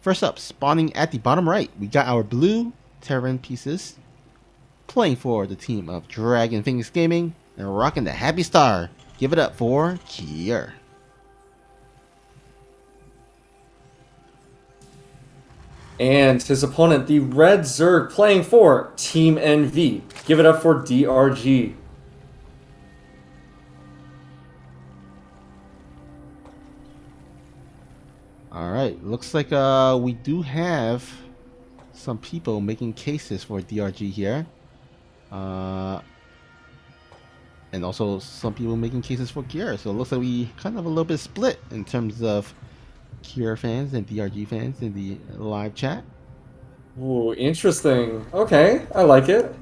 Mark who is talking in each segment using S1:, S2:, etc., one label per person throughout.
S1: First up, spawning at the bottom right, we got our blue Terran pieces playing for the team of Dragon Phoenix Gaming and rocking the happy star. Give it up for Kier.
S2: And his opponent, the red Zerg, playing for Team NV. Give it up for DRG.
S1: Alright, looks like we do have some people making cases for DRG here. And also some people making cases for Kier. So it looks like we kind of a little bit split in terms of Kier fans and DRG fans in the live chat.
S2: Ooh, interesting. Okay, I like it.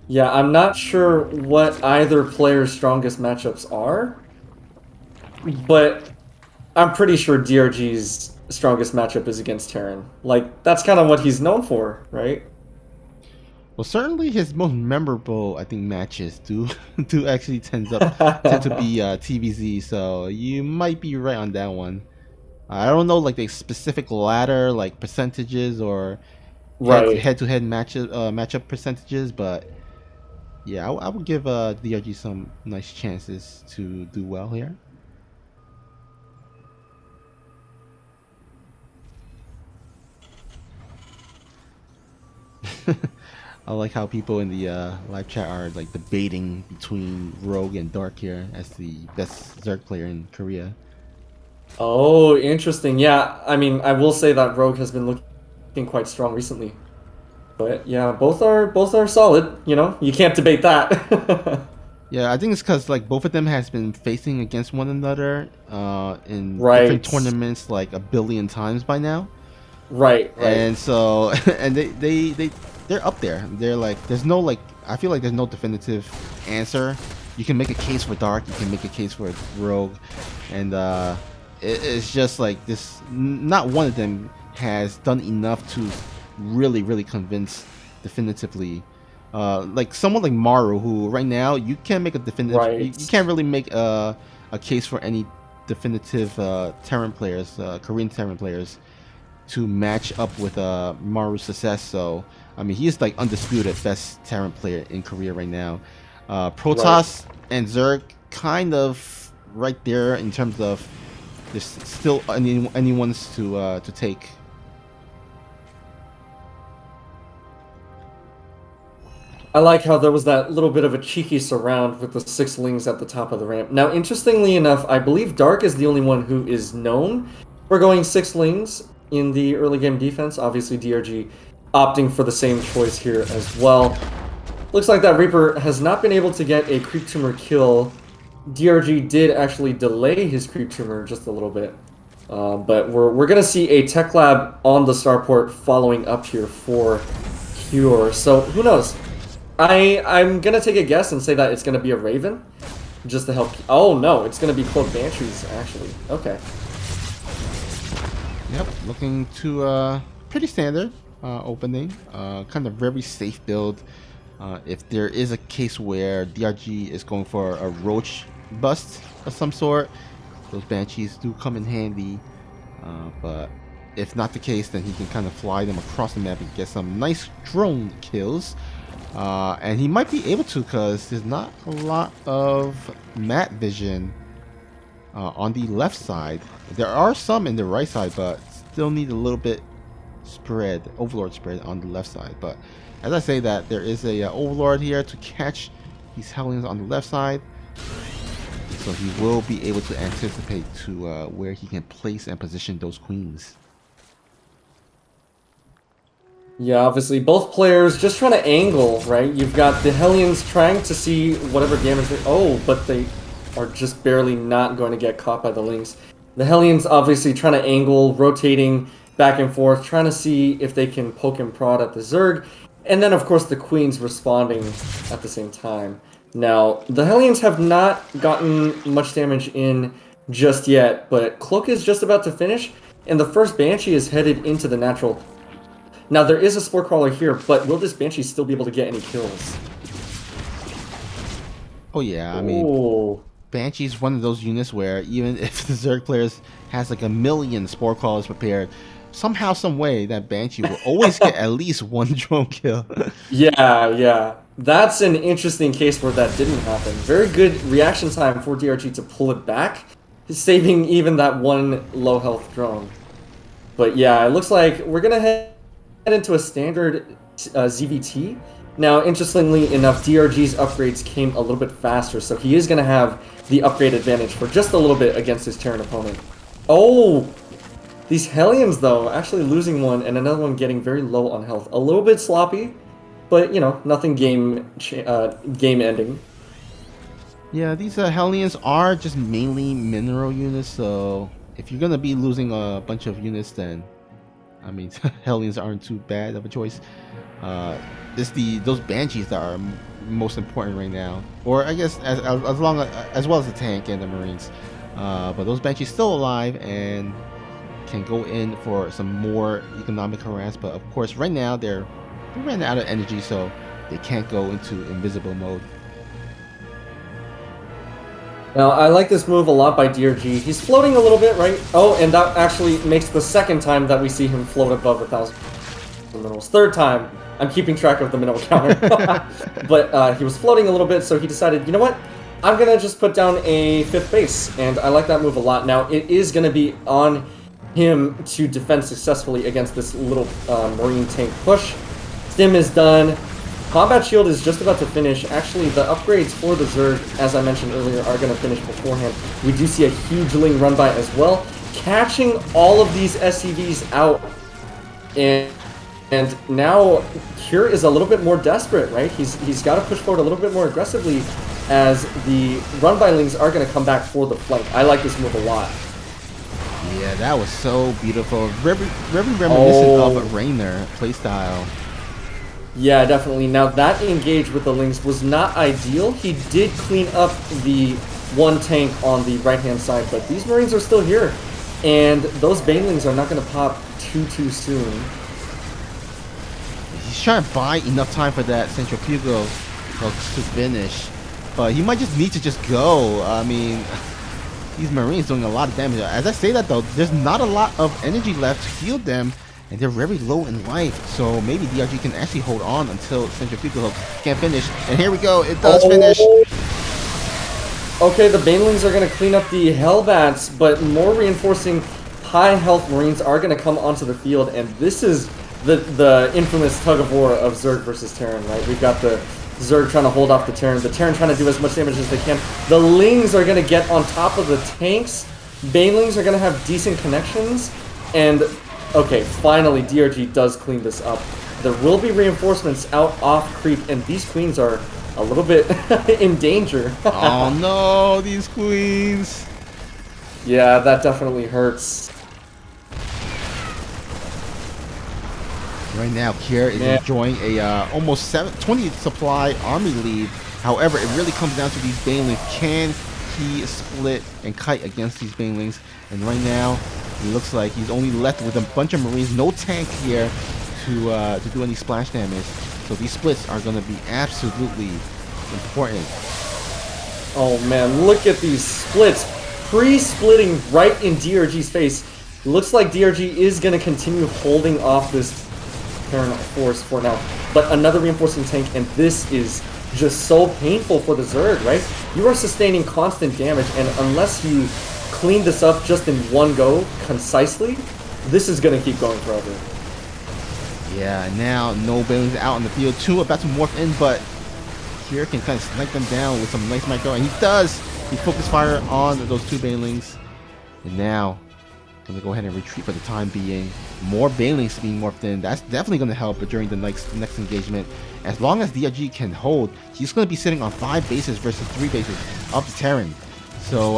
S2: Yeah, I'm not sure what either player's strongest matchups are, but I'm pretty sure DRG's strongest matchup is against Terran. Like, that's kind of what he's known for, right?
S1: Well, certainly his most memorable, I think, matches do actually tend to be TVZ. So you might be right on that one. I don't know, like the specific ladder, like percentages or head-to-head matchup percentages, but yeah, I would give DRG some nice chances to do well here. I like how people in the live chat are like debating between Rogue and Dark here as the best Zerg player in Korea.
S2: Oh, interesting. Yeah, I mean, I will say that Rogue has been looking quite strong recently. But yeah, both are solid. You know, you can't debate that.
S1: Yeah, I think it's because like both of them has been facing against one another in different tournaments like a billion times by now.
S2: Right.
S1: And so and they're up there. They're like, there's no like, I feel like there's no definitive answer. You can make a case for Dark, you can make a case for Rogue, and it's just like this. Not one of them has done enough to really convince definitively. Like someone like Maru, who right now you can't make a definitive. You can't really make a case for any definitive Terran players, Korean Terran players, to match up with Maru's success. So I mean, he is like undisputed best Terran player in Korea right now. Protoss and Zerg kind of right there in terms of there's still anyone's to take.
S2: I like how there was that little bit of a cheeky surround with the 6 lings at the top of the ramp. Now, interestingly enough, I believe Dark is the only one who is known for going 6 lings in the early game defense. Obviously, DRG opting for the same choice here as well. Looks like that Reaper has not been able to get a Creep Tumor kill. DRG did actually delay his Creep Tumor just a little bit. But we're going to see a Tech Lab on the starport following up here for Cure. So, who knows? I'm going to take a guess and say that it's going to be a Raven, just to help. Oh, no, it's going to be Cloak Banshees, actually. Okay.
S1: Yep, looking to pretty standard opening. Kind of very safe build. If there is a case where DRG is going for a Roach bust of some sort, those Banshees do come in handy. But if not the case, then he can kind of fly them across the map and get some nice drone kills. And he might be able to, because there's not a lot of map vision on the left side. There are some in the right side, but still need a little bit spread, overlord spread on the left side. But as I say that, there is a overlord here to catch these Hellions on the left side, so he will be able to anticipate to where he can place and position those queens.
S2: Yeah, obviously both players just trying to angle, right? You've got the Hellions trying to see whatever damage they... Oh, but they are just barely not going to get caught by the Lynx. The Hellions obviously trying to angle, rotating back and forth, trying to see if they can poke and prod at the Zerg. And then, of course, the Queens responding at the same time. Now, the Hellions have not gotten much damage in just yet, but Cloak is just about to finish, and the first Banshee is headed into the natural. Now, there is a Spore Crawler here, but will this Banshee still be able to get any kills?
S1: Oh yeah, I mean,
S2: Oh.
S1: Banshee's one of those units where even if the Zerg players has like a million Spore Callers prepared, somehow, some way, that Banshee will always get at least one drone kill.
S2: Yeah, yeah. That's an interesting case where that didn't happen. Very good reaction time for DRG to pull it back, saving even that one low health drone. But yeah, it looks like we're gonna head into a standard ZVT. Now, interestingly enough, DRG's upgrades came a little bit faster, so he is gonna have the upgrade advantage for just a little bit against his Terran opponent. Oh! These Hellions, though, actually losing one and another one getting very low on health. A little bit sloppy, but, you know, nothing game-ending.
S1: Yeah, these Hellions are just mainly mineral units, so if you're gonna be losing a bunch of units, then I mean, Hellions aren't too bad of a choice. It's those Banshees that are most important right now, or I guess as well as the tank and the Marines. But those Banshees still alive and can go in for some more economic harass. But of course, right now they ran out of energy, so they can't go into invisible mode.
S2: Now, I like this move a lot by DRG. He's floating a little bit, right? Oh, and that actually makes the second time that we see him float above 1,000 minerals. Third time. I'm keeping track of the mineral counter. But he was floating a little bit, so he decided, you know what? I'm going to just put down a 5th base, and I like that move a lot. Now, it is going to be on him to defend successfully against this little Marine tank push. Stim is done. Combat Shield is just about to finish. Actually, the upgrades for the Zerg, as I mentioned earlier, are going to finish beforehand. We do see a huge Ling run by as well, catching all of these SCVs out. And now Cure is a little bit more desperate, right? He's got to push forward a little bit more aggressively as the run by Lings are going to come back for the flank. I like this move a lot.
S1: Yeah, that was so beautiful. Very reminiscent of a Rainer playstyle.
S2: Yeah, definitely. Now, that engage with the Lings was not ideal. He did clean up the one tank on the right-hand side, but these Marines are still here. And those Banelings are not going to pop too soon.
S1: He's trying to buy enough time for that Centrifugal to finish. But he might just need to just go. I mean, these Marines doing a lot of damage. As I say that, though, there's not a lot of energy left to heal them. And they're very low in life, so maybe DRG can actually hold on until Centrifugal can't finish. And here we go, it does finish.
S2: Okay, the Banelings are going to clean up the Hellbats, but more reinforcing high health Marines are going to come onto the field, and this is the infamous tug of war of Zerg versus Terran, right? We've got the Zerg trying to hold off the Terran trying to do as much damage as they can. The Lings are going to get on top of the tanks. Banelings are going to have decent connections, and okay, finally DRG does clean this up. There will be reinforcements out off creep, and these queens are a little bit in danger.
S1: Oh no, these queens.
S2: Yeah, that definitely hurts.
S1: Right now, Kier is enjoying a almost 20 supply army lead. However, it really comes down to these Banelings. Can he split and kite against these Banelings? And right now, it looks like he's only left with a bunch of Marines, no tank here to do any splash damage. So these splits are going to be absolutely important.
S2: Oh man, look at these splits. Pre-splitting right in DRG's face. Looks like DRG is going to continue holding off this Terran force for now. But another reinforcing tank, and this is just so painful for the Zerg, right? You are sustaining constant damage, and unless you clean this up just in one go, concisely, this is going to keep going forever.
S1: Yeah, now no Banelings out in the field. Two about to morph in, but here can kind of snipe them down with some nice micro, and he does! He focused fire on those two Banelings. And now, gonna go ahead and retreat for the time being. More Banelings being morphed in. That's definitely gonna help during the next engagement. As long as DRG can hold, he's gonna be sitting on 5 bases versus 3 bases of the Terran. So,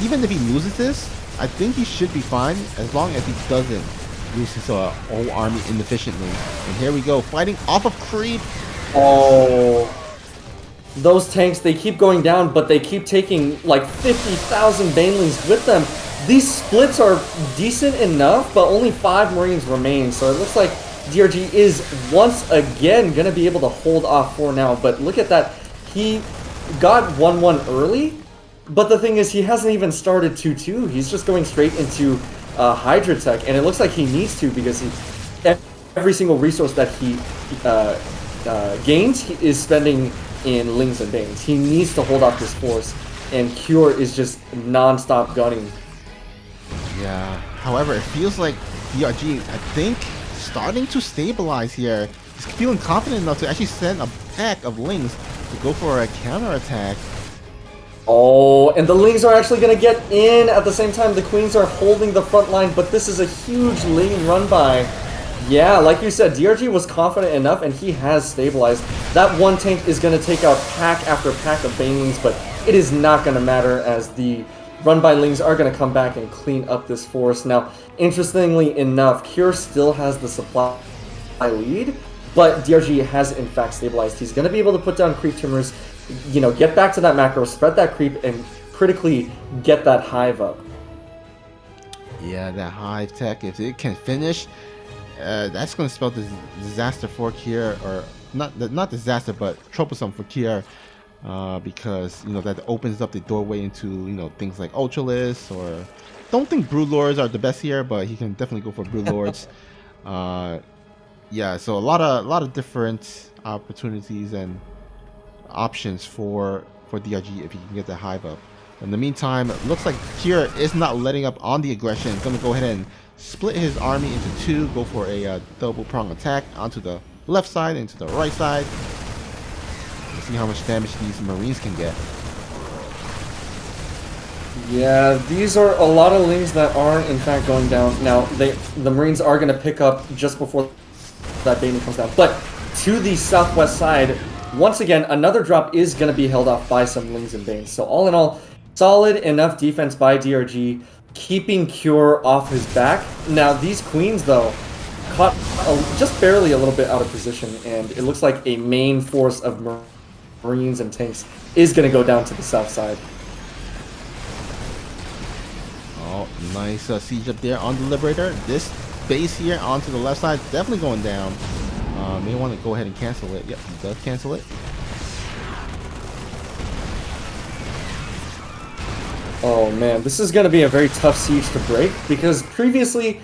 S1: even if he loses this, I think he should be fine as long as he doesn't lose his whole army inefficiently. And here we go, fighting off of creep.
S2: Oh, those tanks, they keep going down, but they keep taking like 50,000 Banelings with them. These splits are decent enough, but only 5 Marines remain. So it looks like DRG is once again going to be able to hold off for now. But look at that. He got 1-1 early, but the thing is he hasn't even started 2-2. He's just going straight into Hydra Tech, and it looks like he needs to because every single resource that he gains is spending in Lings and Banes. He needs to hold off this force, and Cure is just non-stop gunning.
S1: Yeah, however, it feels like DRG, I think, starting to stabilize here. He's feeling confident enough to actually send a pack of Lings to go for a counterattack.
S2: Oh, and the Lings are actually going to get in at the same time. The Queens are holding the front line, but this is a huge Ling run by. Yeah, like you said, DRG was confident enough, and he has stabilized. That one tank is going to take out pack after pack of Banelings, but it is not going to matter as the run-by Lings are going to come back and clean up this force. Now, interestingly enough, Cure still has the supply lead, but DRG has in fact stabilized. He's going to be able to put down creep timbers, you know, get back to that macro, spread that creep, and critically get that hive up.
S1: Yeah, that hive tech, if it can finish, that's going to spell the disaster for Kier, or not disaster, but troublesome for Kier, because you know that opens up the doorway into, you know, things like Ultralisk, or don't think Brood Lords are the best here, but he can definitely go for Brood Lords. Yeah, so a lot of different opportunities and options for DRG if he can get the hive up. In the meantime, it looks like Kier is not letting up on the aggression. He's going to go ahead and split his army into two, go for a double prong attack onto the left side and to the right side. Let's see how much damage these Marines can get.
S2: Yeah, these are a lot of Lings that are in fact going down. Now, the Marines are going to pick up just before that Bane comes down. But to the southwest side, once again, another drop is going to be held off by some Lings and Banes. So all in all, solid enough defense by DRG, keeping Cure off his back. Now, these Queens, though, caught just barely a little bit out of position, and it looks like a main force of Marines and tanks is going to go down to the south side.
S1: Oh, nice siege up there on the Liberator. This base here onto the left side definitely going down. May want to go ahead and cancel it. Yep, he does cancel it.
S2: Oh man, this is going to be a very tough siege to break, because previously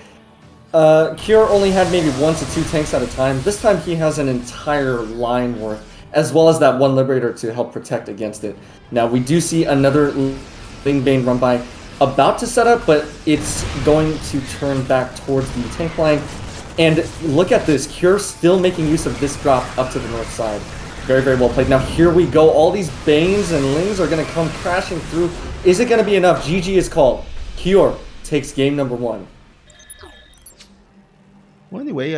S2: Cure only had maybe 1 to 2 tanks at a time. This time he has an entire line worth, as well as that one Liberator to help protect against it. Now we do see another Ling Bane run by about to set up, but it's going to turn back towards the tank line. And look at this, Cure still making use of this drop up to the north side. Very, very well played. Now here we go. All these Banes and Lings are going to come crashing through. Is it going to be enough? GG is called. Cure takes game number 1.
S1: Well, anyway,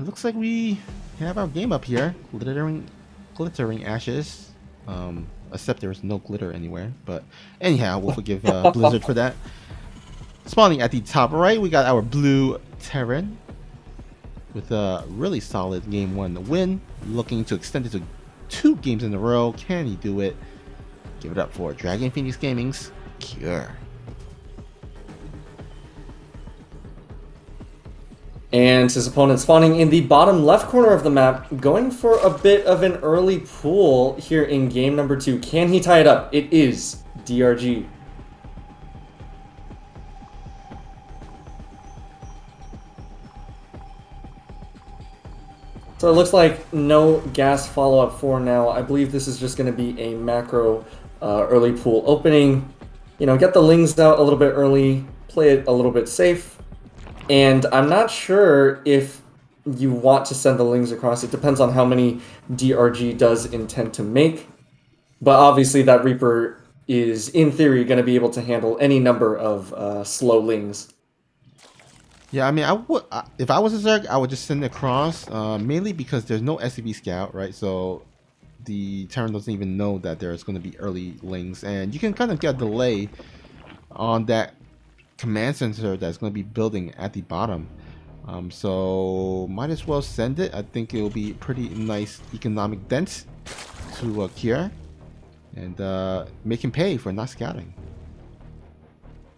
S1: looks like we have our game up here. Glittering ashes. Except there is no glitter anywhere. But anyhow, we'll forgive Blizzard for that. Spawning at the top right, we got our blue Terran with a really solid game 1 win. Looking to extend it to 2 games in a row. Can he do it? Give it up for Dragon Phoenix Gaming's Cure.
S2: And his opponent spawning in the bottom left corner of the map, going for a bit of an early pool here in game number 2. Can he tie it up? It is DRG. So it looks like no gas follow-up for now. I believe this is just going to be a macro early pool opening. You know, get the Lings out a little bit early, play it a little bit safe. And I'm not sure if you want to send the Lings across. It depends on how many DRG does intend to make. But obviously that Reaper is, in theory, going to be able to handle any number of slow Lings.
S1: Yeah, I mean, if I was a Zerg, I would just send it across, mainly because there's no SCV scout, right? So the Terran doesn't even know that there's going to be early Lings, and you can kind of get a delay on that command center that's going to be building at the bottom. So might as well send it. I think it will be pretty nice economic dent to Kier, and make him pay for not scouting.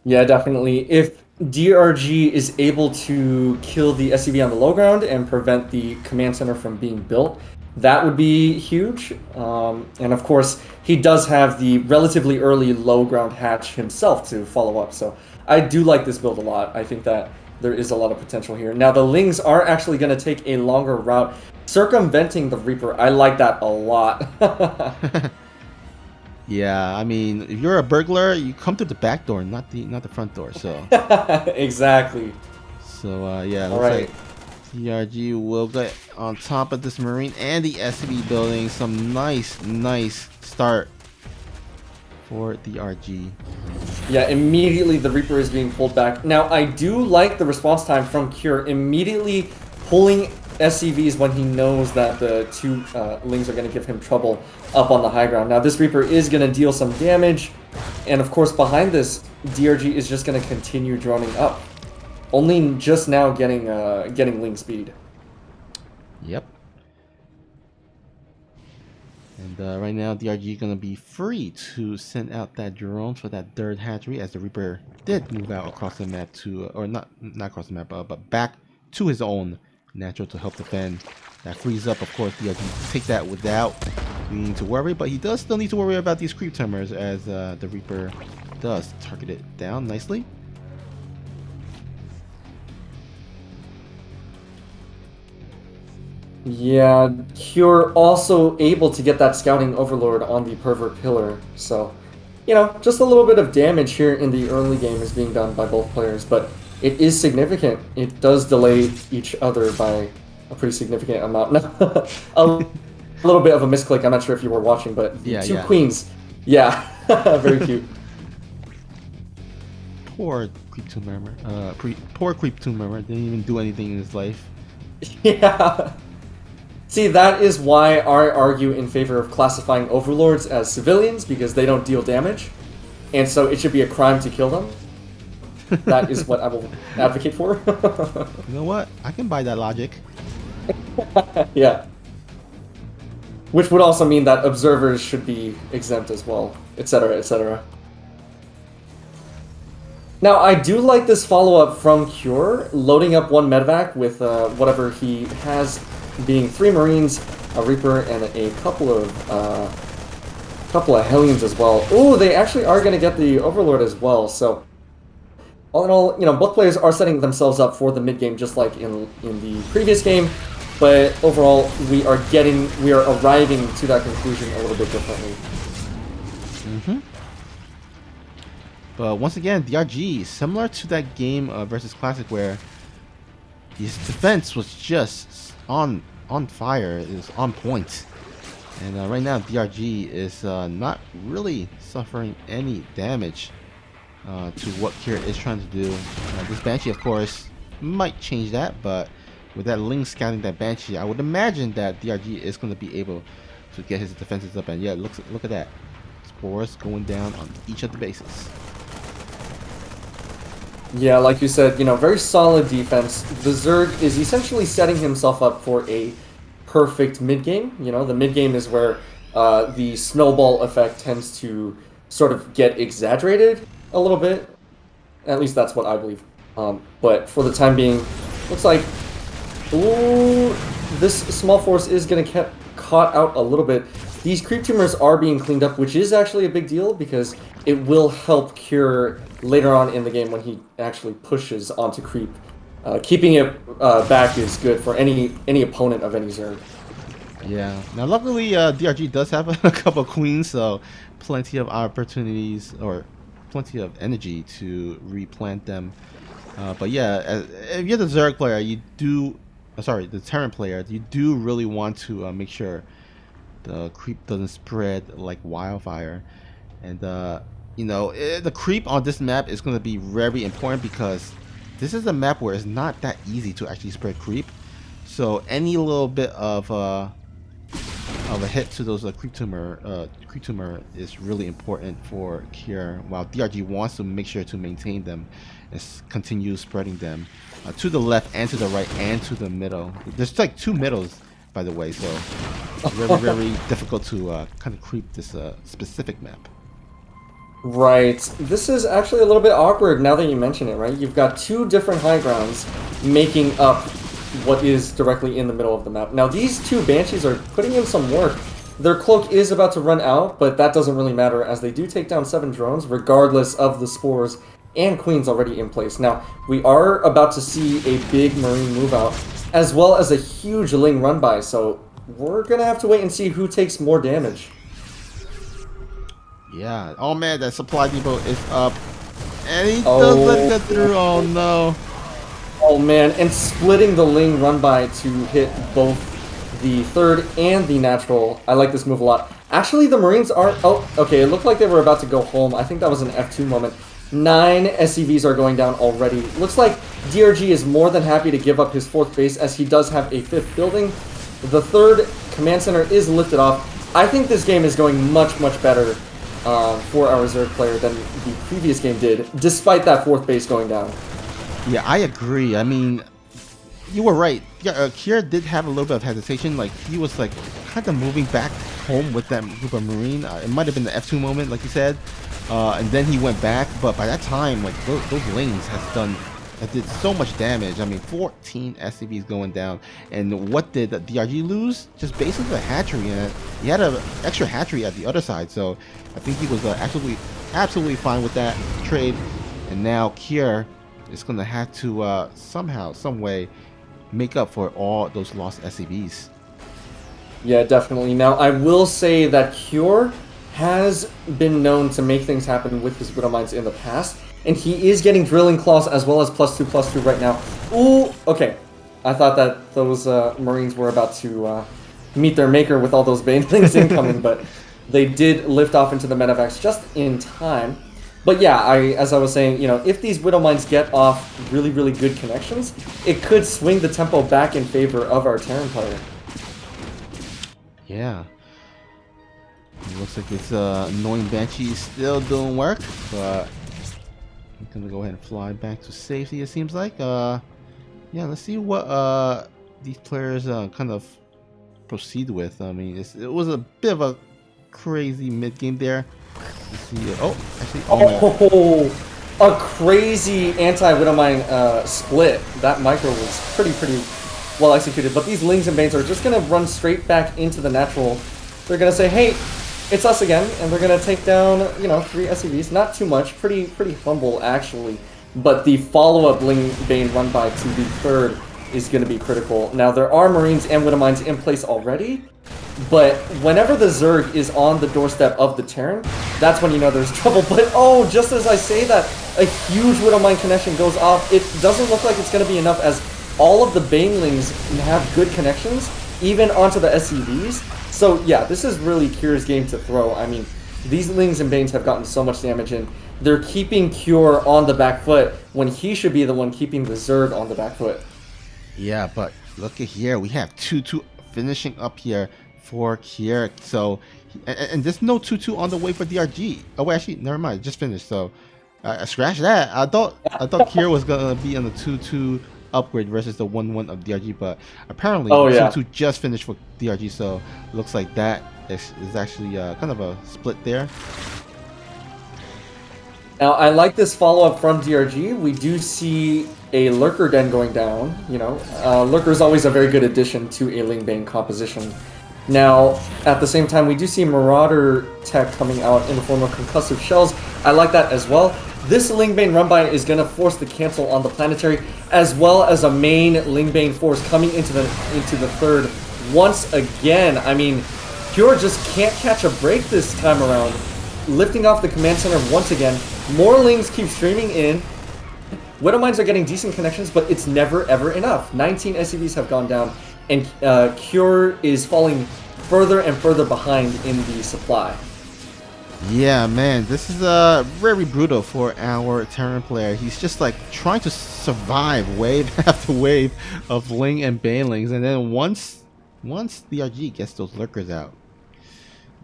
S2: Yeah, definitely. If DRG is able to kill the SCV on the low ground and prevent the command center from being built, that would be huge. And of course, he does have the relatively early low ground hatch himself to follow up. So I do like this build a lot. I think that there is a lot of potential here. Now, the Lings are actually going to take a longer route, circumventing the Reaper. I like that a lot.
S1: Yeah, I mean, if you're a burglar, you come through the back door, not the front door. So
S2: Exactly.
S1: yeah,
S2: All
S1: looks
S2: right.
S1: like DRG will get on top of this Marine and the SCV building. Some nice start for DRG.
S2: Yeah, immediately the Reaper is being pulled back. Now, I do like the response time from Cure, immediately pulling SCVs when he knows that the two Lings are going to give him trouble up on the high ground. Now, this Reaper is going to deal some damage, and of course, behind this, DRG is just going to continue droning up. Only just now getting Ling speed.
S1: Yep. And right now, DRG is going to be free to send out that drone for that third hatchery, as the Reaper did move out across the map to, or not across the map, but back to his own natural to help defend. That frees up, of course, DRG to take that without needing to worry, but he does still need to worry about these creep timers, as the Reaper does target it down nicely.
S2: Yeah, Cure also able to get that scouting overlord on the pervert pillar. So, you know, just a little bit of damage here in the early game is being done by both players, but it is significant. It does delay each other by a pretty significant amount. A little bit of a misclick. I'm not sure if you were watching, but the two queens. Yeah, very cute.
S1: Poor creep tomb member. Poor creep tomb member didn't even do anything in his life.
S2: Yeah. See, that is why I argue in favor of classifying overlords as civilians, because they don't deal damage, and so it should be a crime to kill them. That is what I will advocate for.
S1: You know what? I can buy that logic.
S2: Yeah. Which would also mean that observers should be exempt as well, etc., etc. Now, I do like this follow-up from Cure, loading up one medevac with whatever he has, being 3 Marines, a Reaper, and a couple of Hellions as well. Ooh, they actually are going to get the Overlord as well, so all in all, you know, both players are setting themselves up for the mid-game just like in the previous game, but overall, we are arriving to that conclusion a little bit differently.
S1: Mm-hmm. But once again, DRG, similar to that game versus Classic, where his defense was just on fire, is on point. And right now, DRG is not really suffering any damage to what Kira is trying to do. This Banshee, of course, might change that, but with that Ling scouting that Banshee, I would imagine that DRG is going to be able to get his defenses up. And yeah, look at that. Spores going down on each of the bases.
S2: Yeah, like you said, you know, very solid defense. The Zerg is essentially setting himself up for a perfect mid-game. You know, the mid-game is where the snowball effect tends to sort of get exaggerated a little bit. At least that's what I believe. But for the time being, looks like, ooh, this small force is going to get caught out a little bit. These creep tumors are being cleaned up, which is actually a big deal because it will help Cure later on in the game when he actually pushes onto creep. Keeping it back is good for any opponent of any Zerg.
S1: Yeah. Now, luckily, DRG does have a couple of queens, so plenty of opportunities or plenty of energy to replant them. But yeah, if you're the Zerg player, you do, the Terran player, you do really want to make sure the creep doesn't spread like wildfire. And you know, the creep on this map is going to be very important because this is a map where it's not that easy to actually spread creep. So any little bit of a hit to those creep tumor is really important for Kier, while DRG wants to make sure to maintain them and continue spreading them to the left and to the right and to the middle. There's like 2 middles, by the way, so very difficult to kind of creep this specific map.
S2: Right. This is actually a little bit awkward now that you mention it, right? You've got 2 different high grounds making up what is directly in the middle of the map. Now, these two Banshees are putting in some work. Their cloak is about to run out, but that doesn't really matter as they do take down 7 drones, regardless of the spores and queens already in place. Now, we are about to see a big Marine move out, as well as a huge Ling run by, so we're going to have to wait and see who takes more damage.
S1: Yeah. Oh man, that supply depot is up. And he doesn't get through. Oh no.
S2: Oh man, and splitting the Ling run by to hit both the third and the natural. I like this move a lot. Actually, the Marines aren't... Oh, okay, it looked like they were about to go home. I think that was an F2 moment. 9 SCVs are going down already. Looks like DRG is more than happy to give up his 4th base as he does have a 5th building. The 3rd command center is lifted off. I think this game is going much, much better for our Zerg player than the previous game did, despite that 4th base going down.
S1: Yeah, I agree. I mean, you were right. Yeah, Kier did have a little bit of hesitation. Like, he was like kind of moving back home with that group of Marine. It might have been the F2 moment, like you said. And then he went back. But by that time, like, those Lings did so much damage. I mean, 14 SCVs going down. And what did the DRG lose? Just basically the hatchery. And he had an extra hatchery at the other side. So I think he was absolutely fine with that trade. And now Kier is going to have to somehow, some way, make up for all those lost SCVs.
S2: Yeah, definitely. Now, I will say that Cure has been known to make things happen with his Widow Mines in the past, and he is getting Drilling Claws as well as +2/+2 right now. Ooh, okay. I thought that those Marines were about to meet their maker with all those Banelings incoming, but they did lift off into the medevacs just in time. But yeah, as I was saying, you know, if these Widow Mines get off really, really good connections, it could swing the tempo back in favor of our Terran player.
S1: Yeah. It looks like this annoying Banshee is still doing work, but I'm gonna go ahead and fly back to safety, it seems like. Yeah, let's see what these players kind of proceed with. I mean, it was a bit of a crazy mid-game there. Let's see.
S2: A crazy anti-Widowmine split. That micro was pretty well executed. But these Lings and Banes are just going to run straight back into the natural. They're going to say, hey, it's us again. And they're going to take down, you know, 3 SCVs. Not too much. Pretty humble, actually. But the follow-up Ling Bane run by to the 3rd is going to be critical. Now, there are Marines and Widowmines in place already. But whenever the Zerg is on the doorstep of the Terran, that's when you know there's trouble. But oh, just as I say that, a huge Widowmine connection goes off. It doesn't look like it's going to be enough as all of the Banelings have good connections, even onto the SCVs. So yeah, this is really Cure's game to throw. I mean, these Lings and Banes have gotten so much damage in. They're keeping Cure on the back foot when he should be the one keeping the Zerg on the back foot.
S1: Yeah, but look at here. We have 2-2 finishing up here for Kier. So, and there's no 2-2 on the way for DRG. Oh, wait, actually, never mind. Just finished. So, scratch that. I thought Kier was gonna be on the 2-2 upgrade versus the 1-1 of DRG, but apparently the 2-2 just finished for DRG. So, looks like that is actually kind of a split there.
S2: Now, I like this follow-up from DRG. We do see a Lurker Den going down. You know, Lurker is always a very good addition to a Ling Bane composition. Now, at the same time, we do see Marauder tech coming out in the form of concussive shells. I like that as well. This Ling Bane run-by is going to force the cancel on the planetary, as well as a main Ling Bane force coming into the 3rd once again. I mean, Pure just can't catch a break this time around. Lifting off the command center once again. More Lings keep streaming in. Widow Mines are getting decent connections, but it's never ever enough. 19 SCVs have gone down, and Cure is falling further and further behind in the supply.
S1: Yeah, man, this is very brutal for our Terran player. He's just like trying to survive wave after wave of Ling and Banelings, and then once DRG gets those Lurkers out,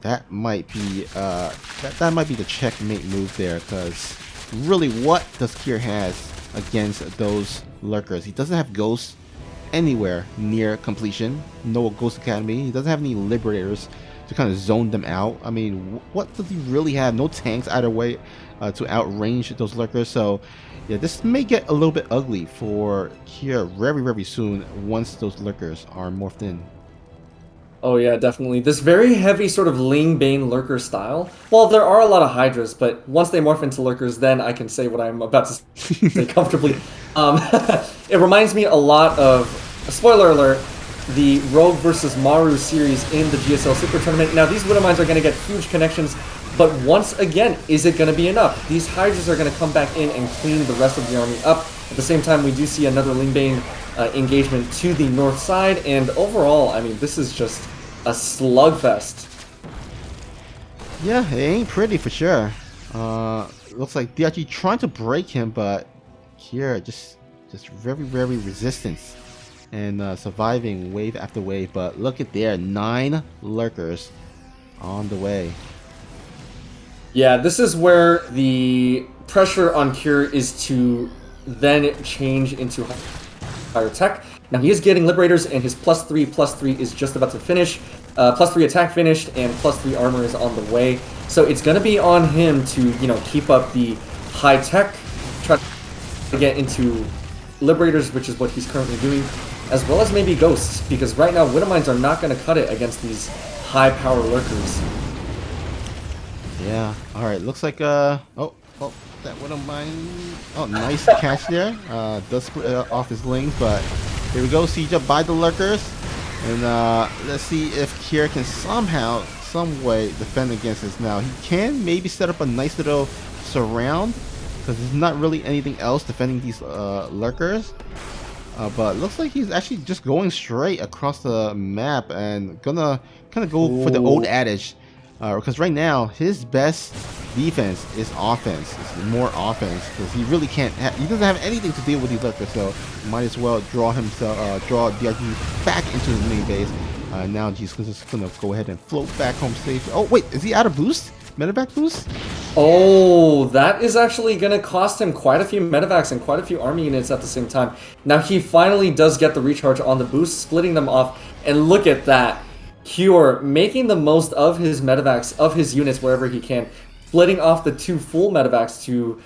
S1: that might be that might be the checkmate move there. Because really, what does Kier has against those Lurkers? He doesn't have Ghosts anywhere near completion. No Ghost Academy. He doesn't have any Liberators to to kind of zone them out. I mean, what does he really have? No tanks either way to outrange those lurkers. So yeah, this may get a little bit ugly for Kier very soon once those lurkers are morphed in.
S2: Oh yeah, definitely. This very heavy sort of Ling Bane lurker style. Well, there are a lot of Hydras, but once they morph into lurkers, then I can say what I'm about to say comfortably. It reminds me a lot of, spoiler alert, the Rogue versus Maru series in the GSL Super Tournament. Now, these Widowmines are going to get huge connections, but once again, is it going to be enough? These Hydras are going to come back in and clean the rest of the army up. At the same time, we do see another Ling Bane engagement to the north side, and overall, I mean, this is just a slugfest.
S1: Yeah, it ain't pretty for sure. Looks like DRG trying to break him, but Kier just very resistant and surviving wave after wave. But look at there, 9 lurkers on the way.
S2: Yeah, this is where the pressure on Kier is to then change into higher tech. Now he is getting Liberators, and his +3/+3 is just about to finish. +3 attack finished, and +3 armor is on the way. So it's going to be on him to, you know, keep up the high tech, try to get into Liberators, which is what he's currently doing, as well as maybe Ghosts, because right now Widowmines are not going to cut it against these high power lurkers.
S1: Yeah. All right. Looks like oh, that Widowmine. Oh, nice catch there. Does split off his lings, but here we go. Siege up by the lurkers, and let's see if Kier can somehow, some way defend against this. Now he can maybe set up a nice little surround because there's not really anything else defending these lurkers. But looks like he's actually just going straight across the map and gonna kind of go for the old adage. Because right now his best defense is offense. It's more offense because he really can't. He doesn't have anything to deal with these lurkers, so might as well draw himself, draw DRG back into his main base. Now he's just gonna go ahead and float back home safe. Oh wait, is he out of boost? Medevac boost?
S2: Oh, that is actually going to cost him quite a few medevacs and quite a few army units at the same time. Now he finally does get the recharge on the boost, splitting them off, and look at that. Cure making the most of his medevacs, of his units wherever he can, splitting off the 2 full medevacs to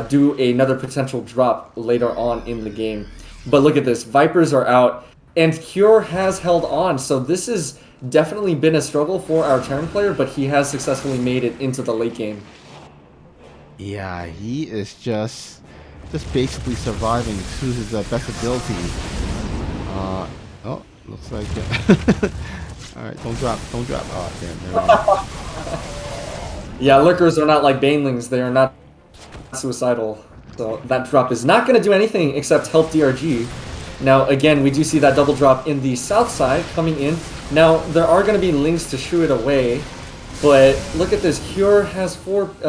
S2: do another potential drop later on in the game. But look at this, Vipers are out, and Cure has held on, so this has definitely been a struggle for our Terran player, but he has successfully made it into the late game.
S1: Yeah, he is just basically surviving to his best ability. Oh, looks like alright, don't drop. Oh, damn, never mind.
S2: Yeah, lurkers are not like banelings, they are not suicidal. So that drop is not going to do anything except help DRG. Now, again, we do see that double drop in the south side coming in. Now, there are going to be links to shoo it away, but look at this. Cure has 5,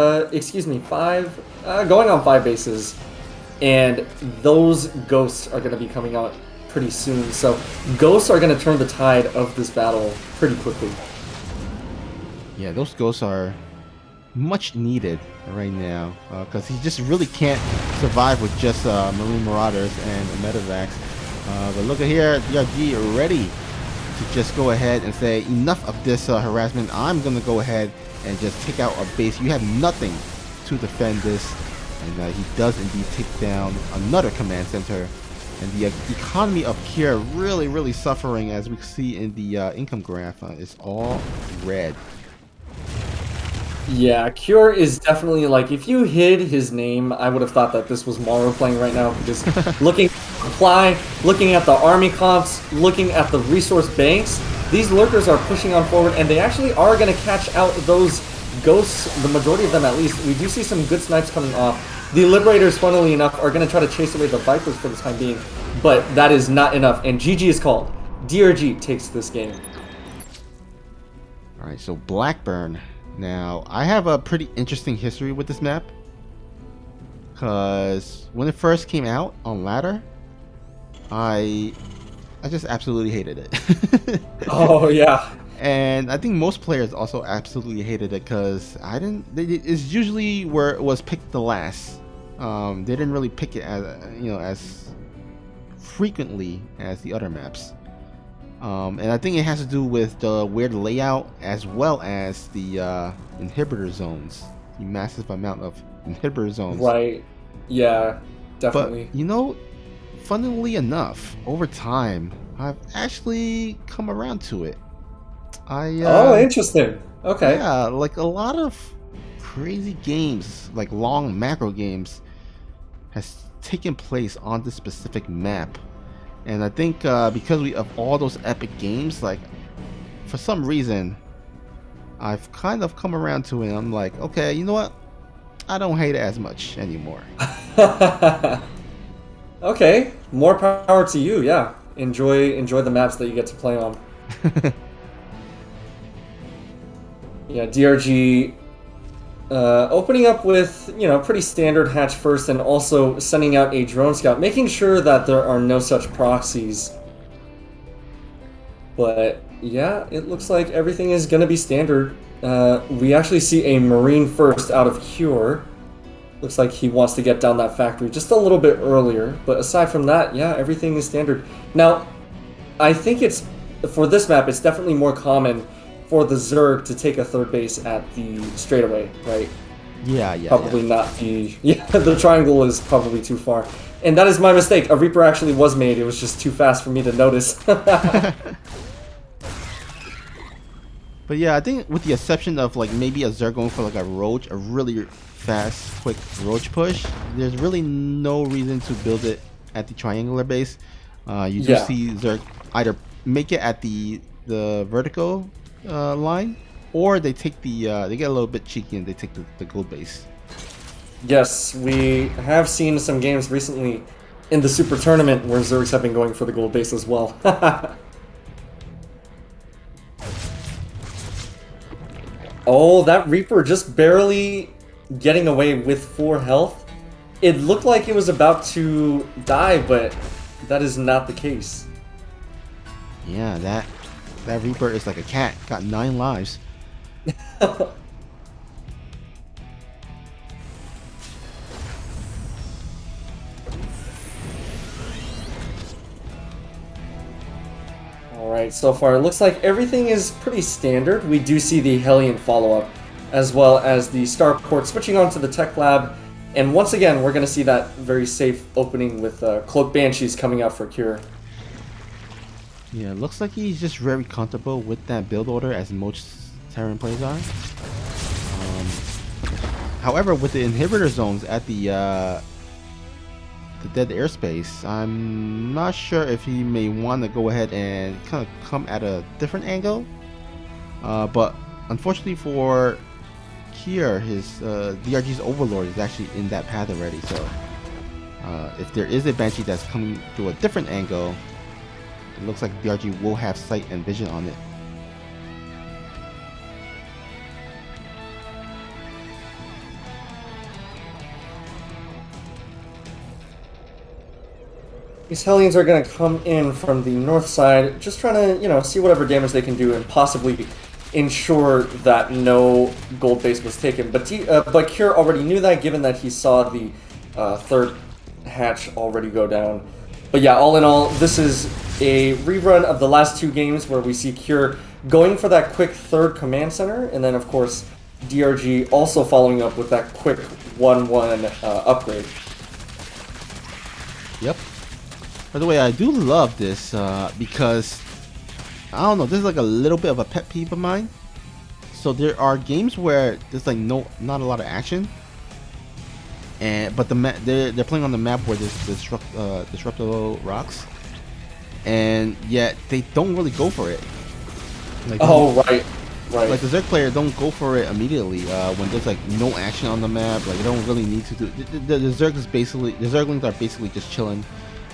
S2: going on 5 bases, and those ghosts are going to be coming out pretty soon. So ghosts are going to turn the tide of this battle pretty quickly.
S1: Yeah, those ghosts are much needed right now because he just really can't survive with just Marine Marauders and Medevacs. But look at here, DRG ready to just go ahead and say enough of this harassment. I'm going to go ahead and just take out a base. You have nothing to defend this. And he does indeed take down another command center. And the economy of Kier really suffering, as we see in the income graph. It's all red.
S2: Yeah, Cure is definitely like, if you hid his name, I would have thought that this was Morrow playing right now, because looking at the supply, looking at the army comps, looking at the resource banks, these lurkers are pushing on forward, and they actually are going to catch out those ghosts, the majority of them at least. We do see some good snipes coming off. The Liberators, funnily enough, are going to try to chase away the Vipers for the time being, but that is not enough, and GG is called. DRG takes this game.
S1: Alright, so Blackburn. Now, I have a pretty interesting history with this map, because when it first came out on ladder, I just absolutely hated it.
S2: Oh yeah.
S1: And I think most players also absolutely hated it because it's usually where it was picked the last. They didn't really pick it as as frequently as the other maps. And I think it has to do with the weird layout as well as the inhibitor zones. The massive amount of inhibitor zones.
S2: Right. Yeah, definitely.
S1: But, you know, funnily enough, over time, I've actually come around to it.
S2: Oh, interesting. Okay.
S1: Yeah, like a lot of crazy games, like long macro games, has taken place on this specific map. And I think because of all those epic games, like, for some reason, I've kind of come around to it. And I'm like, okay, you know what? I don't hate it as much anymore.
S2: Okay, more power to you. Yeah, enjoy the maps that you get to play on. Yeah, DRG opening up with, pretty standard hatch first, and also sending out a drone scout, making sure that there are no such proxies. But yeah, it looks like everything is going to be standard. We actually see a Marine first out of Cure. Looks like he wants to get down that factory just a little bit earlier. But aside from that, yeah, everything is standard. Now, I think for this map, it's definitely more common for the Zerg to take a third base at the straightaway, right?
S1: Yeah.
S2: Probably not the... Yeah, the triangle is probably too far. And that is my mistake. A Reaper actually was made. It was just too fast for me to notice.
S1: But yeah, I think with the exception of like maybe a Zerg going for like a Roach, a really fast, quick Roach push, there's really no reason to build it at the triangular base. You do see Zerg either make it at the vertical line, or they take they get a little bit cheeky and they take the gold base.
S2: Yes, we have seen some games recently in the Super Tournament where Zergs have been going for the gold base as well. Oh, that Reaper just barely getting away with 4 health. It looked like it was about to die, but that is not the case.
S1: Yeah, that Reaper is like a cat, got 9 lives.
S2: Alright, so far it looks like everything is pretty standard. We do see the Hellion follow-up, as well as the Starport switching on to the Tech Lab. And once again, we're going to see that very safe opening with Cloak Banshees coming out for Cure.
S1: Yeah, looks like he's just very comfortable with that build order, as most Terran players are. However, with the inhibitor zones at the dead airspace, I'm not sure if he may want to go ahead and kind of come at a different angle. But unfortunately for Kier, his DRG's Overlord is actually in that path already. So if there is a Banshee that's coming through a different angle, it looks like DRG will have sight and vision on it.
S2: These Hellions are going to come in from the north side, just trying to, see whatever damage they can do and possibly ensure that no gold base was taken. But Cure already knew that, given that he saw the third hatch already go down. But yeah, all in all, this is a rerun of the last 2 games where we see Cure going for that quick third command center, and then of course DRG also following up with that quick 1-1 upgrade.
S1: Yep. By the way, I do love this because, I don't know, this is like a little bit of a pet peeve of mine. So there are games where there's like not a lot of action, but they're playing on the map where there's disruptible rocks, and yet they don't really go for it. Like,
S2: right.
S1: Like the Zerg player don't go for it immediately when there's like no action on the map. Like, they don't really need to do. The Zerglings are basically just chilling.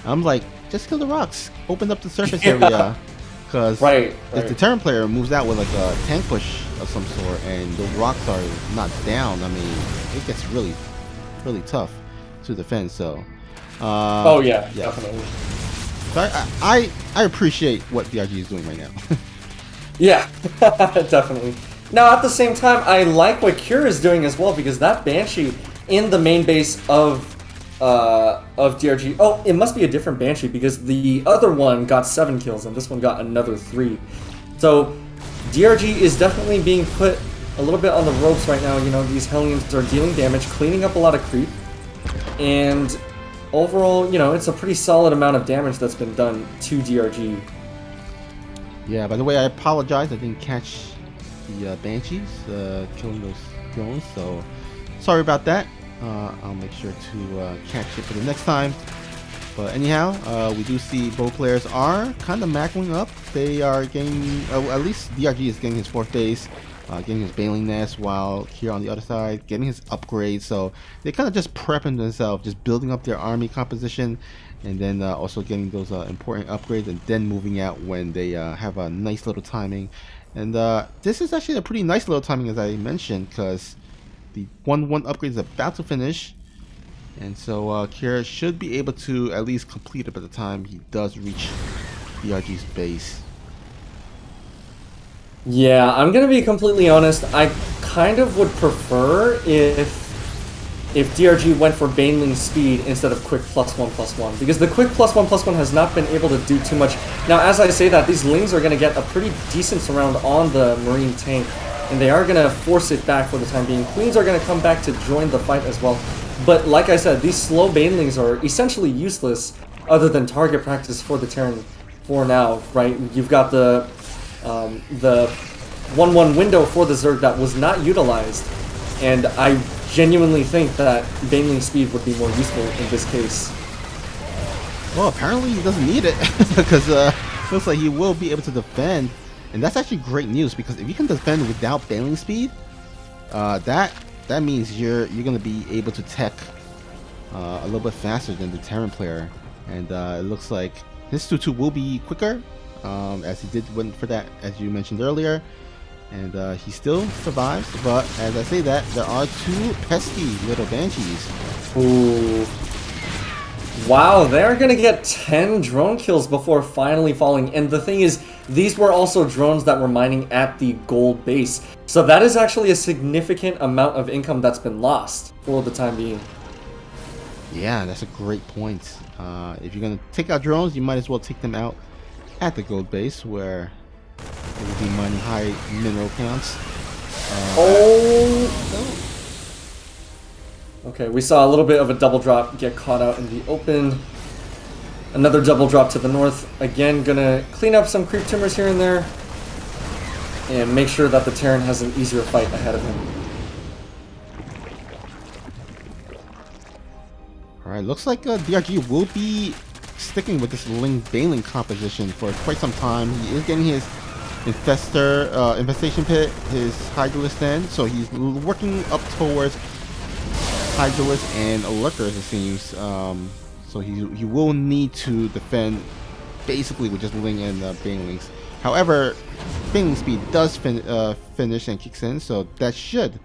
S1: I'm like, just kill the rocks, open up the surface area, because if the Terran player moves out with like a tank push of some sort and the rocks are not down, I mean, it gets really, really tough to defend. So,
S2: definitely.
S1: So I appreciate what DRG is doing right now.
S2: Yeah, definitely. Now, at the same time, I like what Cure is doing as well, because that Banshee in the main base of of DRG. Oh, it must be a different Banshee because the other one got 7 kills and this one got another 3. So DRG is definitely being put a little bit on the ropes right now. You know, these Hellions are dealing damage, cleaning up a lot of creep, and overall, you know, it's a pretty solid amount of damage that's been done to DRG.
S1: Yeah, by the way, I apologize. I didn't catch the Banshees killing those drones, so sorry about that. I'll make sure to catch it for the next time. But anyhow, we do see both players are kind of macroing up. They are getting, at least DRG is getting his 4th base, getting his Baneling Nest, while here on the other side, getting his upgrades. So they're kind of just prepping themselves, just building up their army composition, and then also getting those important upgrades, and then moving out when they have a nice little timing. And this is actually a pretty nice little timing, as I mentioned, because the 1-1 upgrade is about to finish. And so Kira should be able to at least complete it by the time he does reach DRG's base.
S2: Yeah, I'm gonna be completely honest. I kind of would prefer if DRG went for Baneling speed instead of quick +1/+1, because the quick +1/+1 has not been able to do too much. Now, as I say that, these Lings are gonna get a pretty decent surround on the Marine tank, and they are gonna force it back for the time being. Queens are gonna come back to join the fight as well. But like I said, these slow Banelings are essentially useless other than target practice for the Terran for now, right? You've got the 1-1 window for the Zerg that was not utilized, and I genuinely think that Baneling speed would be more useful in this case.
S1: Well, apparently he doesn't need it, because looks like he will be able to defend, and that's actually great news, because if you can defend without Baneling speed, that means you're going to be able to tech a little bit faster than the Terran player, and it looks like his 2-2 will be quicker, as he did win for that, as you mentioned earlier, and he still survives. But as I say that, there are 2 pesky little Banshees.
S2: Ooh. Wow, they're gonna get 10 drone kills before finally falling. And the thing is, these were also drones that were mining at the gold base. So that is actually a significant amount of income that's been lost for the time being.
S1: Yeah, that's a great point. If you're gonna take out drones, you might as well take them out at the gold base, where they will be mining high mineral counts.
S2: Okay, we saw a little bit of a double drop get caught out in the open. Another double drop to the north. Again, gonna clean up some creep timbers here and there, and make sure that the Terran has an easier fight ahead of him.
S1: Alright, looks like DRG will be sticking with this Baneling composition for quite some time. He is getting his infestation pit, his Hydralisk den, so he's working up towards Hydralisk and Lurkers, it seems. So he will need to defend basically with just Ling and Banelings. However, Baneling speed does finish and kicks in, so that should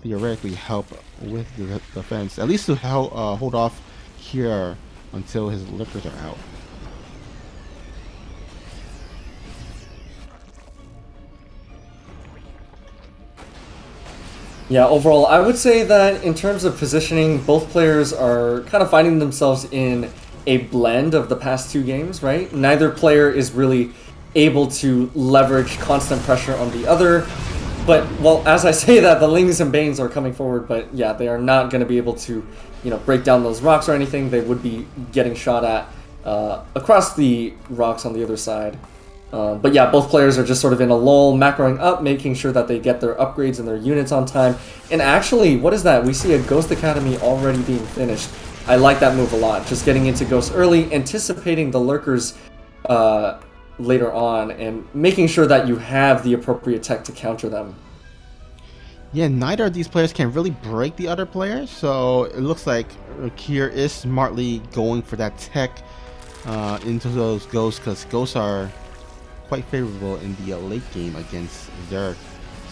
S1: theoretically help with the defense, at least to help hold off here until his Lurkers are out.
S2: Yeah, overall, I would say that in terms of positioning, both players are kind of finding themselves in a blend of the past 2 games, right? Neither player is really able to leverage constant pressure on the other. But, well, as I say that, the Lings and Banes are coming forward, but yeah, they are not going to be able to, you know, break down those rocks or anything. They would be getting shot at across the rocks on the other side. But yeah, both players are just sort of in a lull, macroing up, making sure that they get their upgrades and their units on time. And actually, what is that? We see a Ghost Academy already being finished. I like that move a lot. Just getting into Ghost early, anticipating the Lurkers later on, and making sure that you have the appropriate tech to counter them.
S1: Yeah, neither of these players can really break the other player, so it looks like Kier is smartly going for that tech into those Ghosts, because Ghosts are quite favorable in the late game against Zerg.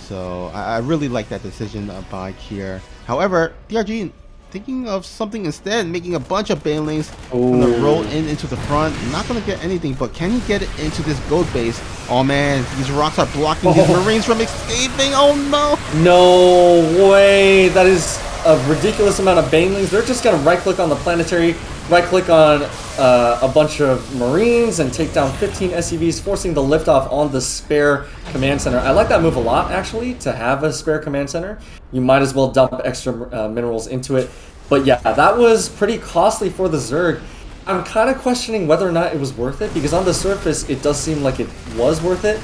S1: So I really like that decision by Kier. However, DRG thinking of something instead, making a bunch of Banelings, gonna roll into the front. Not gonna get anything, but can he get it into this gold base? Oh man, these rocks are blocking his Marines from escaping. Oh no!
S2: No way! That is a ridiculous amount of banelings. They're just gonna right-click on the planetary, right-click on a bunch of Marines, and take down 15 SCVs, forcing the liftoff on the spare command center. I like that move a lot, actually, to have a spare command center. You might as well dump extra minerals into it. But yeah, that was pretty costly for the Zerg. I'm kind of questioning whether or not it was worth it, because on the surface, it does seem like it was worth it,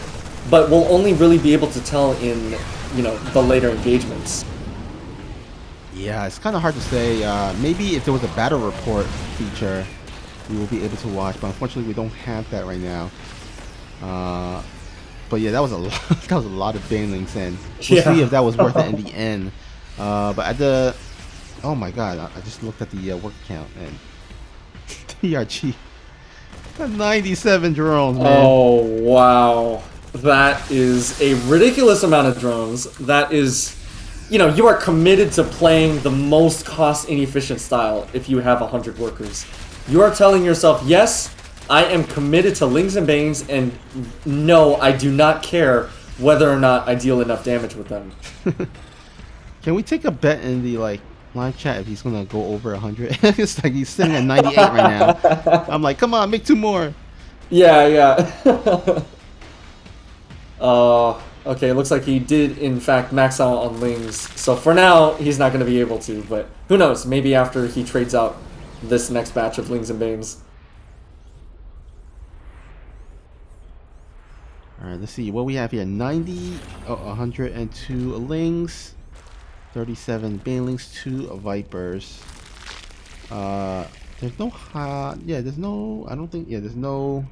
S2: but we'll only really be able to tell in, you know, the later engagements.
S1: Yeah, it's kind of hard to say. Maybe if there was a battle report feature, we will be able to watch, but unfortunately, we don't have that right now. But yeah, that was a lot. That was a lot of banelings, and we'll see if that was worth it in the end. But at the, oh my god, I just looked at the work count, and DRG, 97 drones, man.
S2: Oh wow, that is a ridiculous amount of drones. That is, you know, you are committed to playing the most cost inefficient style if you have 100 workers. You are telling yourself, yes, I am committed to Lings and Banes, and no, I do not care whether or not I deal enough damage with them.
S1: Can we take a bet in the live chat if he's gonna go over 100? It's like he's sitting at 98 right now. I'm like, come on, make 2 more.
S2: Yeah. Okay, it looks like he did, in fact, max out on Lings. So for now, he's not going to be able to, but who knows? Maybe after he trades out this next batch of Lings and Banes.
S1: Alright, let's see what we have here. 102 Lings, 37 Banelings, 2 Vipers. There's no, there's no, I don't think, there's no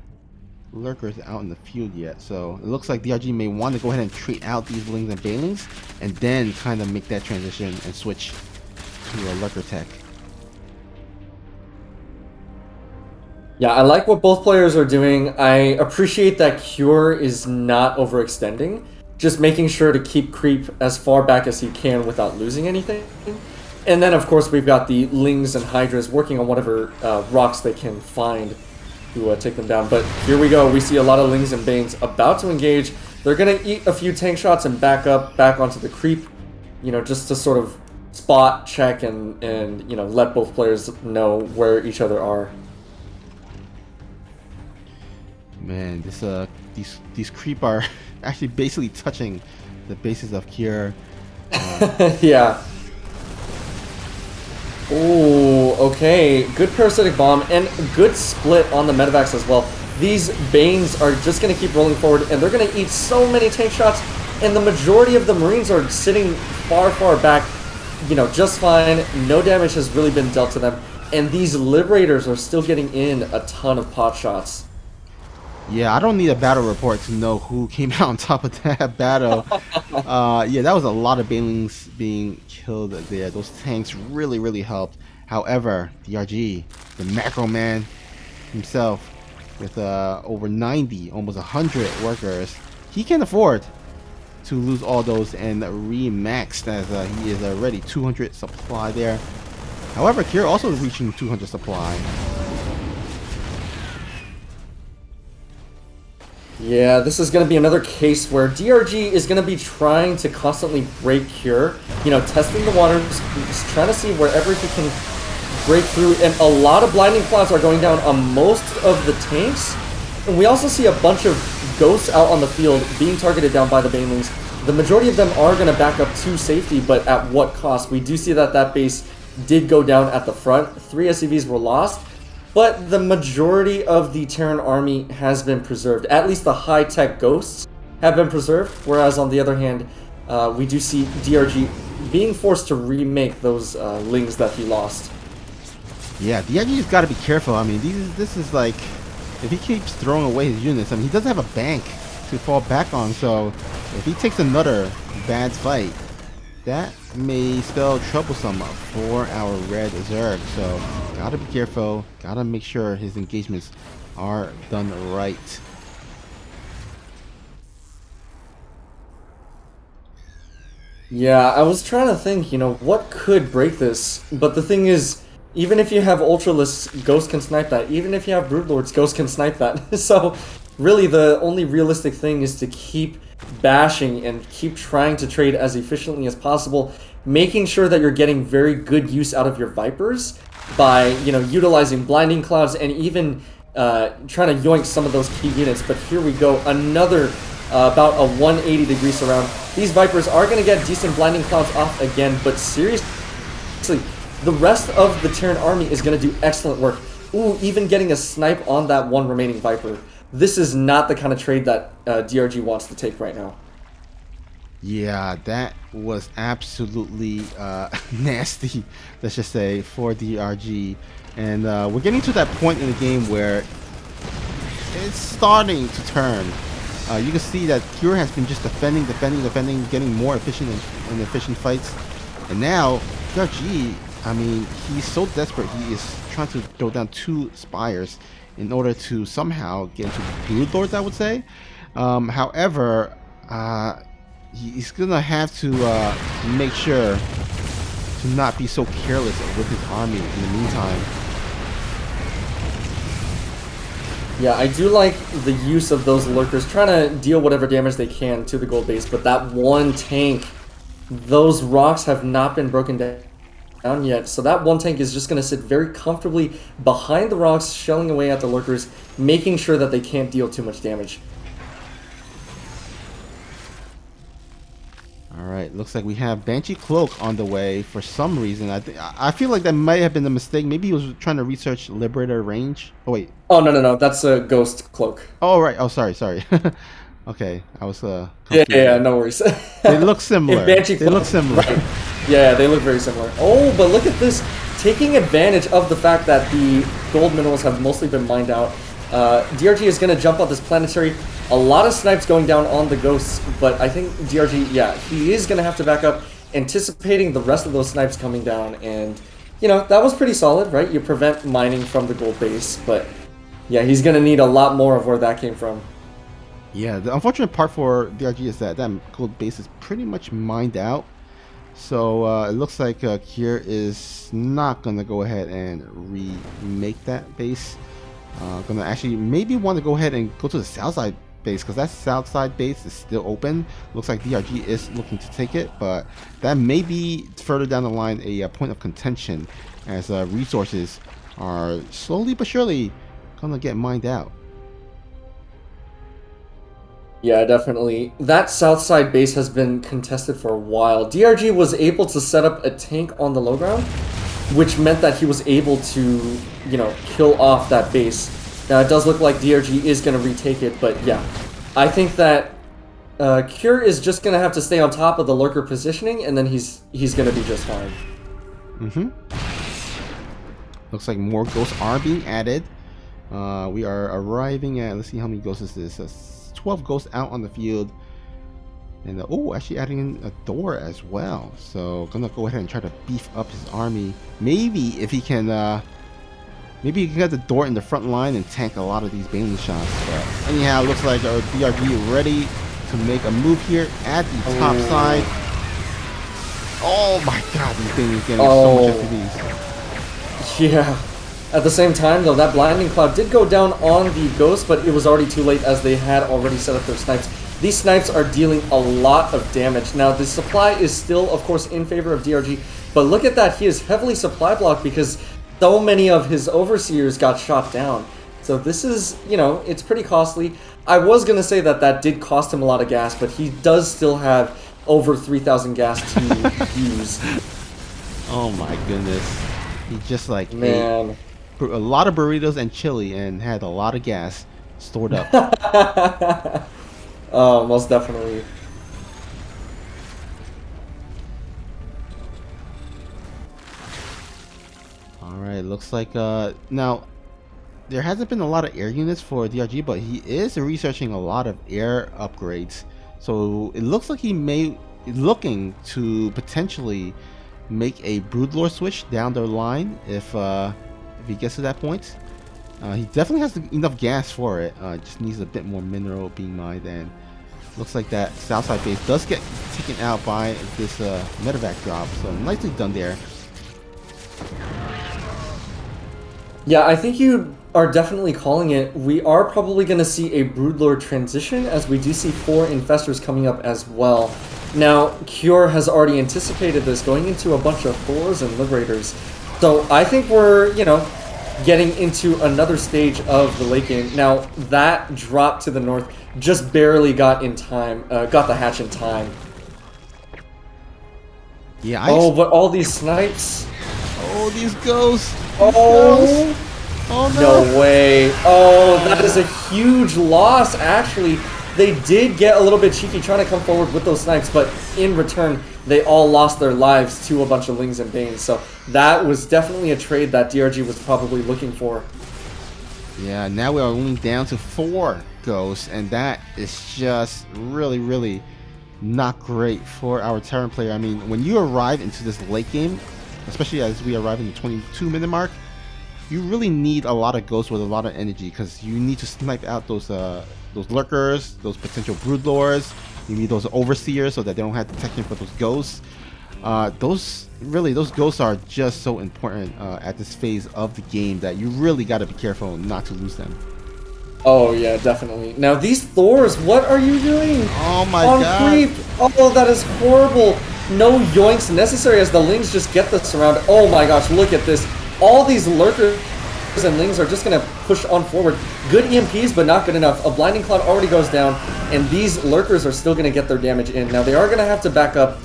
S1: lurkers out in the field yet, so it looks like DRG may want to go ahead and trade out these Lings and Banelings and then kind of make that transition and switch to a lurker tech.
S2: Yeah, I like what both players are doing. I appreciate that Cure is not overextending, just making sure to keep creep as far back as he can without losing anything. And then of course we've got the Lings and Hydras working on whatever rocks they can find to take them down. But here we go. We see a lot of Lings and Banes about to engage. They're going to eat a few tank shots and back onto the creep, you know, just to sort of spot check and you know, let both players know where each other are.
S1: Man, these creep are actually basically touching the bases of Cure.
S2: Yeah. Oh, okay. Good parasitic bomb and good split on the medevacs as well. These Banes are just going to keep rolling forward, and they're going to eat so many tank shots, and the majority of the Marines are sitting far back, you know, just fine. No damage has really been dealt to them, and these Liberators are still getting in a ton of pot shots.
S1: Yeah, I don't need a battle report to know who came out on top of that battle. Yeah, that was a lot of Banelings being killed there. Those tanks really helped. However, DRG, the macro man himself, with over 90, almost 100 workers, he can't afford to lose all those and re-maxed, as he is already 200 supply there. However, Cure also reaching 200 supply.
S2: Yeah, this is going to be another case where DRG is going to be trying to constantly break Cure. You know, testing the waters, just trying to see wherever he can break through. And a lot of blinding clouds are going down on most of the tanks. And we also see a bunch of ghosts out on the field being targeted down by the Banelings. The majority of them are going to back up to safety, but at what cost? We do see that that base did go down at the front. 3 SCVs were lost. But the majority of the Terran army has been preserved. At least the high-tech ghosts have been preserved. Whereas on the other hand, we do see DRG being forced to remake those Lings that he lost.
S1: Yeah, DRG's got to be careful. I mean, this is like, if he keeps throwing away his units, I mean, he doesn't have a bank to fall back on. So if he takes another bad fight, that may spell troublesome for our red Zerg. So gotta be careful, gotta make sure his engagements are done right.
S2: Yeah, I was trying to think, you know, what could break this? But the thing is, even if you have Ultralists, Ghost can snipe that. Even if you have Broodlords, Ghost can snipe that. So really the only realistic thing is to keep bashing and keep trying to trade as efficiently as possible, making sure that you're getting very good use out of your Vipers by, utilizing Blinding Clouds and even trying to yoink some of those key units. But here we go, another about a 180-degree surround. These Vipers are going to get decent Blinding Clouds off again, but seriously, the rest of the Terran army is going to do excellent work. Ooh, even getting a snipe on that one remaining Viper. This is not the kind of trade that DRG wants to take right now.
S1: Yeah, that was absolutely nasty, let's just say, for DRG. And we're getting to that point in the game where it's starting to turn. You can see that Cure has been just defending, getting more efficient and efficient fights. And now, DRG, I mean, he's so desperate, he is trying to throw down 2 Spires in order to somehow get into Brood Lords, I would say. However, he's gonna have to make sure to not be so careless with his army in the meantime.
S2: Yeah, I do like the use of those lurkers, trying to deal whatever damage they can to the gold base, but that one tank, those rocks have not been broken down yet, so that one tank is just going to sit very comfortably behind the rocks, shelling away at the lurkers, making sure that they can't deal too much damage.
S1: Alright, looks like we have Banshee Cloak on the way for some reason. I feel like that might have been a mistake. Maybe he was trying to research Liberator range. Oh, wait.
S2: Oh, no. That's a Ghost Cloak.
S1: Oh, right. Oh, sorry. Okay, I was
S2: Yeah, no worries.
S1: They look similar.
S2: They
S1: look similar.
S2: Right. Yeah, they look very similar. Oh, but look at this. Taking advantage of the fact that the gold minerals have mostly been mined out, DRG is going to jump on this planetary. A lot of snipes going down on the ghosts, but I think DRG, yeah, he is going to have to back up, anticipating the rest of those snipes coming down. And, that was pretty solid, right? You prevent mining from the gold base, but yeah, he's going to need a lot more of where that came from.
S1: Yeah, the unfortunate part for DRG is that gold base is pretty much mined out. So it looks like Kier is not going to go ahead and remake that base. Going to actually maybe want to go ahead and go to the south side base, because that south side base is still open. Looks like DRG is looking to take it, but that may be further down the line a point of contention, as resources are slowly but surely going to get mined out.
S2: Yeah, definitely. That south side base has been contested for a while. DRG was able to set up a tank on the low ground, which meant that he was able to, kill off that base. Now, it does look like DRG is going to retake it, but yeah. I think that Cure is just going to have to stay on top of the lurker positioning, and then he's going to be just fine.
S1: Looks like more ghosts are being added. We are arriving at, let's see how many ghosts this is. 12 ghosts out on the field. And actually adding in a door as well. So gonna go ahead and try to beef up his army. Maybe if he can maybe he can get the door in the front line and tank a lot of these Baneling shots. But anyhow, it looks like our DRG ready to make a move here at the top side. Oh my god, these Banelings getting so much FPVs.
S2: Yeah. At the same time, though, that Blinding Cloud did go down on the Ghost, but it was already too late, as they had already set up their snipes. These snipes are dealing a lot of damage. Now, the supply is still, of course, in favor of DRG, but look at that. He is heavily supply blocked because so many of his Overseers got shot down. So this is, it's pretty costly. I was going to say that did cost him a lot of gas, but he does still have over 3,000 gas to use.
S1: Oh my goodness. He just
S2: Man.
S1: ate a lot of burritos and chili and had a lot of gas stored up.
S2: Oh, most definitely.
S1: Alright, looks like now there hasn't been a lot of air units for DRG, but he is researching a lot of air upgrades. So it looks like he may looking to potentially make a Broodlord switch down the line if he gets to that point. He definitely has enough gas for it. Just needs a bit more mineral being mined, and looks like that Southside base does get taken out by this medevac drop. So nicely done there.
S2: Yeah, I think you are definitely calling it. We are probably going to see a Broodlord transition, as we do see 4 Infestors coming up as well. Now, Cure has already anticipated this, going into a bunch of Thors and Liberators. So I think we're, getting into another stage of the late game. Now, that drop to the north just barely got in time, got the hatch in time.
S1: Yeah,
S2: but all these snipes.
S1: Oh, these ghosts.
S2: Oh,
S1: oh no.
S2: No way. Oh, that is a huge loss, actually. They did get a little bit cheeky trying to come forward with those snipes, but in return, they all lost their lives to a bunch of Lings and Banes. So that was definitely a trade that DRG was probably looking for.
S1: Yeah, now we are only down to 4 ghosts, and that is just really, really not great for our Terran player. I mean, when you arrive into this late game, especially as we arrive in the 22-minute mark, you really need a lot of ghosts with a lot of energy, because you need to snipe out those lurkers, those potential broodlords. You need those overseers so that they don't have detection for those ghosts. Those ghosts are just so important at this phase of the game that you really got to be careful not to lose them.
S2: Oh yeah, definitely. Now these Thors, what are you doing?
S1: Oh my god.
S2: Creep. Oh, that is horrible. No yoinks necessary as the Lings just get the surround. Oh my gosh, look at this. All these lurkers and Lings are just going to push on forward. Good EMPs, but not good enough. A Blinding Cloud already goes down, and these lurkers are still going to get their damage in. Now, they are going to have to back up.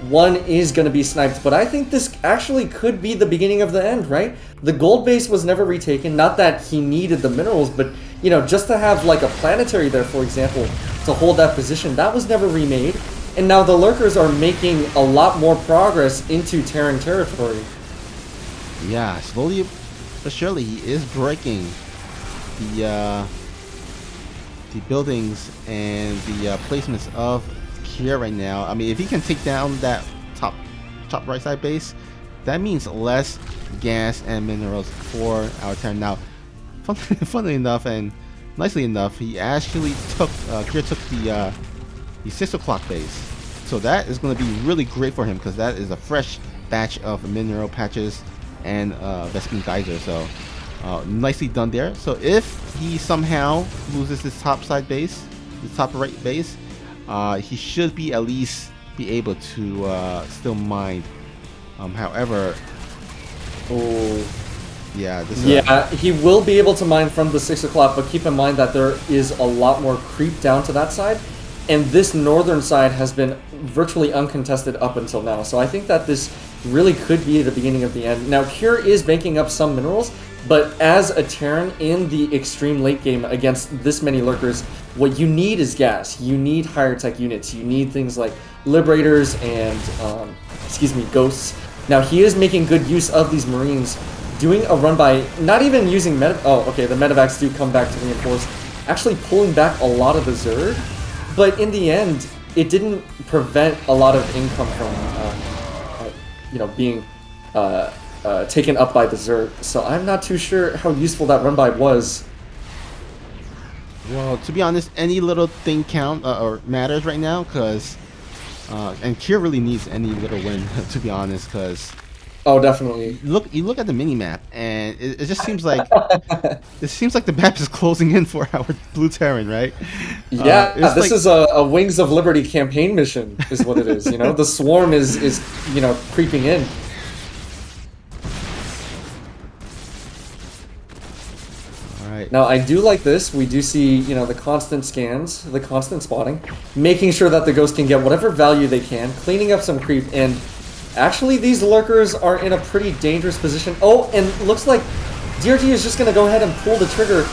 S2: One is going to be sniped, but I think this actually could be the beginning of the end, right? The gold base was never retaken. Not that he needed the minerals, but, just to have, like, a planetary there, for example, to hold that position, that was never remade. And now the lurkers are making a lot more progress into Terran territory.
S1: Yeah, slowly but surely he is breaking the buildings and the placements of Kier right now. I mean, if he can take down that top right side base, that means less gas and minerals for our Terran. Now, funnily enough and nicely enough, he actually took Kier took the 6 o'clock base, so that is going to be really great for him, because that is a fresh batch of mineral patches and Vespene Geyser. So nicely done there. So if he somehow loses his top side base, his top right base, he should be at least be able to still mine. However, he will be able to mine from the 6 o'clock, but keep in mind that there is a lot more creep down to that side, and this northern side has been virtually uncontested up until now. So I think that this really could be the beginning of the end. Now, Cure is banking up some minerals, but as a Terran in the extreme late game against this many lurkers, what you need is gas. You need higher tech units. You need things like Liberators and, Ghosts. Now, he is making good use of these Marines, doing a run by, not even using the medevacs do come back to reinforce, actually pulling back a lot of the Zerg, but in the end, it didn't prevent a lot of income from, being taken up by the Zerg. So I'm not too sure how useful that run by was. Well, to be honest, any little thing count or matters right now, because and Kier really needs any little win, to be honest, because
S2: oh, definitely.
S1: You look at the mini map, and it just seems like the map is closing in for our blue Terran, right?
S2: Yeah, this is a Wings of Liberty campaign mission, is what it is. The swarm is creeping in.
S1: All right.
S2: Now, I do like this. We do see, the constant scans, the constant spotting, making sure that the ghosts can get whatever value they can, cleaning up some creep, and actually, these lurkers are in a pretty dangerous position. Oh, and looks like DRG is just going to go ahead and pull the trigger,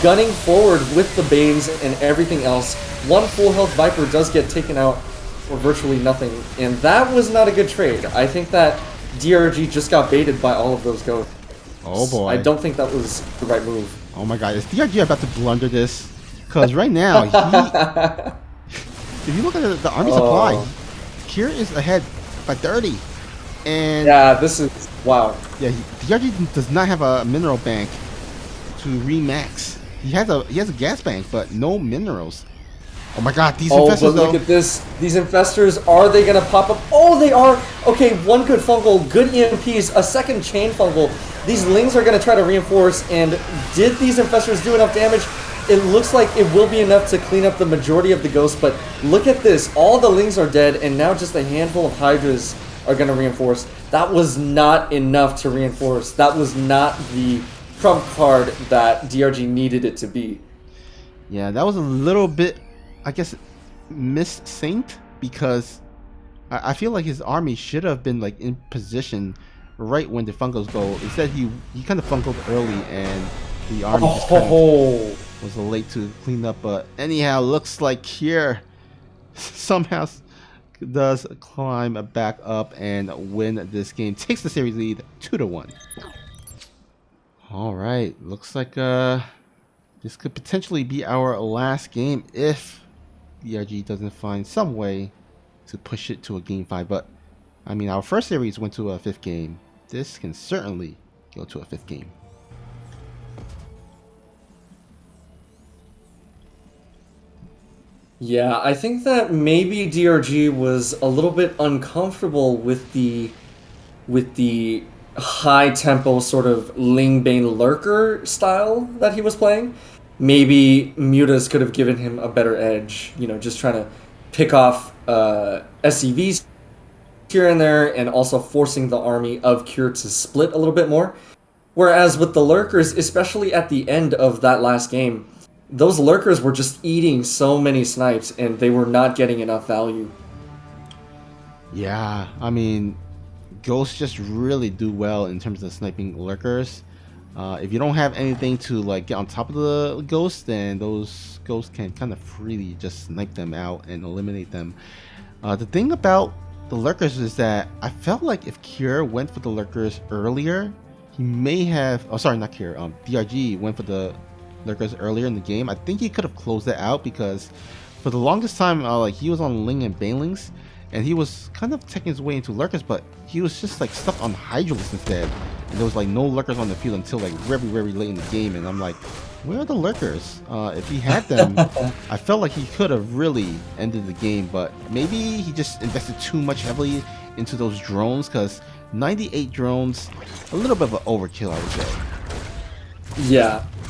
S2: gunning forward with the Banes and everything else. One full health Viper does get taken out for virtually nothing, and that was not a good trade. I think that DRG just got baited by all of those ghosts.
S1: Oh boy.
S2: I don't think that was the right move.
S1: Oh my god, is DRG about to blunder this? Because right now, if you look at the army supply, Kier is ahead by 30, and
S2: yeah, this is wow.
S1: Yeah, DRG does not have a mineral bank to remax. He has a gas bank, but no minerals. Oh my god, these infestors,
S2: but look at this. These infestors, are they gonna pop up? Oh Oh, they are. Okay, one good fungal, good EMPs, a second chain fungal. These Lings are going to try to reinforce, and did these Infestors do enough damage? It looks like it will be enough to clean up the majority of the ghosts, but look at this. All the Lings are dead, and now just a handful of Hydras are going to reinforce. That was not enough to reinforce. That was not the trump card that DRG needed it to be.
S1: Yeah, that was a little bit, I guess, missynced, because I feel like his army should have been like in position right when the fungals go. Instead, he kind of fungled early, and the army just kind of was late to clean up. But anyhow, looks like here somehow does climb back up and win this game. Takes the series lead 2-1. All right, looks like this could potentially be our last game if DRG doesn't find some way to push it to a game 5. But I mean, our first series went to a 5th game. This can certainly go to a 5th game.
S2: Yeah, I think that maybe DRG was a little bit uncomfortable with the high tempo sort of Ling Bane lurker style that he was playing. Maybe Mutas could have given him a better edge, you know, just trying to pick off SCVs here and there, and also forcing the army of Cure to split a little bit more. Whereas with the lurkers, especially at the end of that last game, those lurkers were just eating so many snipes, and they were not getting enough value.
S1: Yeah, I mean, ghosts just really do well in terms of sniping lurkers. If you don't have anything to like get on top of the ghosts, then those ghosts can kind of freely just snipe them out and eliminate them. The thing about the lurkers is that I felt like if Cure went for the lurkers earlier, he may have. Oh, sorry, not Cure. DRG went for the lurkers earlier in the game. I think he could have closed it out, because for the longest time, like he was on Ling and Banelings, and he was kind of taking his way into lurkers, but he was just like stuck on Hydralisk instead, and there was like no lurkers on the field until like very late in the game. And I'm like, where are the lurkers? If he had them, I felt like he could have really ended the game, but maybe he just invested too much heavily into those drones, because 98 drones, a little bit of an overkill, I would say.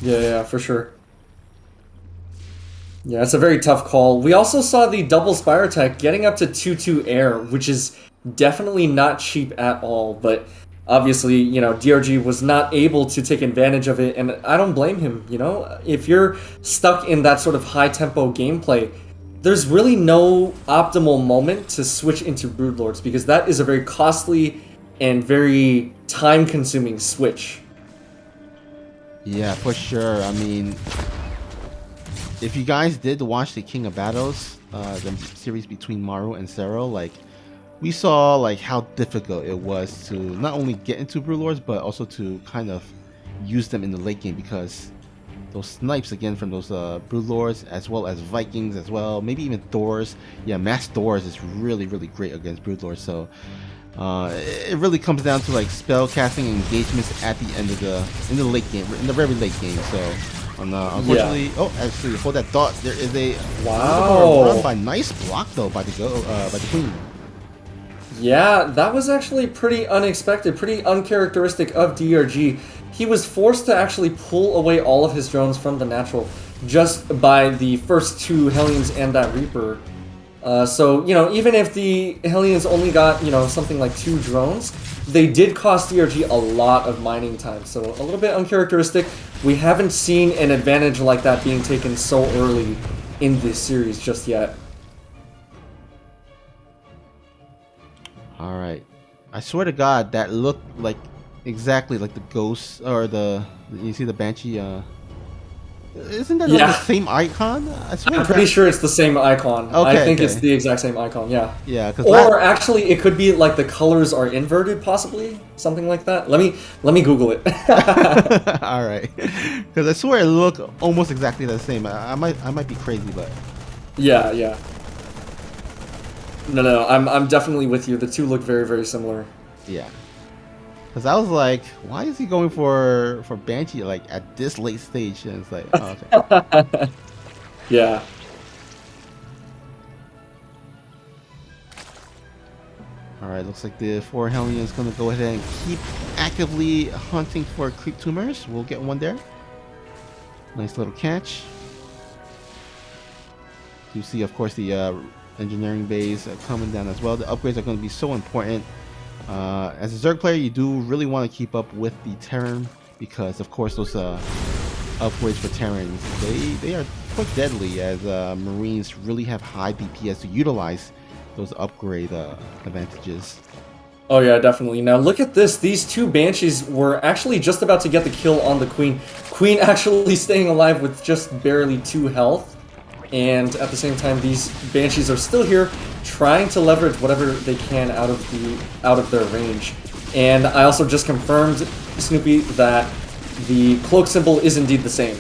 S2: Yeah, for sure. Yeah, it's a very tough call. We also saw the double Spire attack getting up to 2-2 air, which is definitely not cheap at all, but obviously, you know, DRG was not able to take advantage of it, and I don't blame him, you know? If you're stuck in that sort of high-tempo gameplay, there's really no optimal moment to switch into Broodlords, because that is a very costly and very time-consuming switch.
S1: Yeah, for sure. I mean, if you guys did watch the King of Battles, the series between Maru and Zero, like, we saw like how difficult it was to not only get into Broodlords, but also to kind of use them in the late game, because those snipes again from those Broodlords, as well as Vikings as well, maybe even Thors. Yeah, Mass Thors is really great against Broodlords. So it really comes down to like spell casting engagements at the end of the late game, in the very late game. So unfortunately, oh, actually, hold that thought. There is a run by nice block though by the Queen.
S2: Yeah, that was actually pretty unexpected, pretty uncharacteristic of DRG. He was forced to actually pull away all of his drones from the natural just by the first two Hellions and that Reaper. So, you know, even if the Hellions only got, you know, something like 2 drones, they did cost DRG a lot of mining time. So a little bit uncharacteristic. We haven't seen an advantage like that being taken so early in this series just yet.
S1: All right, I swear to God, that looked like exactly like the ghost, or you see the Banshee. Isn't that like the same icon? I swear
S2: I'm pretty sure it's the same icon.
S1: Okay,
S2: I think it's the exact same icon. Yeah.
S1: Yeah.
S2: Or actually, it could be like the colors are inverted, possibly something like that. Let me Google it.
S1: All right, because I swear it looked almost exactly the same. I might be crazy, but
S2: yeah. No, I'm definitely with you. The two look very similar.
S1: Yeah. Because I was like, why is he going for Banshee like at this late stage? And it's like, oh, okay.
S2: Yeah.
S1: Alright, looks like the 4 Hellions gonna go ahead and keep actively hunting for creep tumors. We'll get one there. Nice little catch. You see, of course, the engineering bays coming down as well. The upgrades are going to be so important. As a Zerg player, you do really want to keep up with the Terran because, of course, those upgrades for Terrans, they are quite deadly as Marines really have high DPS to utilize those upgrade advantages.
S2: Oh yeah, definitely. Now look at this. These 2 Banshees were actually just about to get the kill on the Queen. Queen actually staying alive with just barely 2 health. And at the same time, these Banshees are still here, trying to leverage whatever they can out of their range. And I also just confirmed, Snoopy, that the cloak symbol is indeed the same.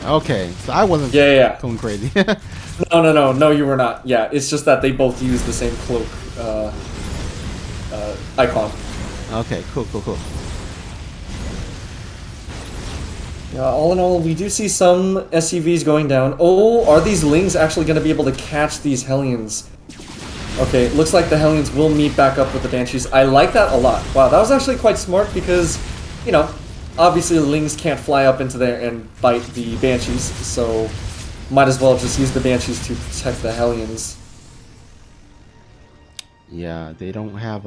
S1: Okay, so I wasn't going crazy.
S2: No, you were not. Yeah, it's just that they both use the same cloak icon.
S1: Okay, cool.
S2: Yeah, all in all, we do see some SCVs going down. Oh, are these Lings actually going to be able to catch these Hellions? Okay, looks like the Hellions will meet back up with the Banshees. I like that a lot. Wow, that was actually quite smart because, you know, obviously the Lings can't fly up into there and bite the Banshees, so might as well just use the Banshees to protect the Hellions.
S1: Yeah, they don't have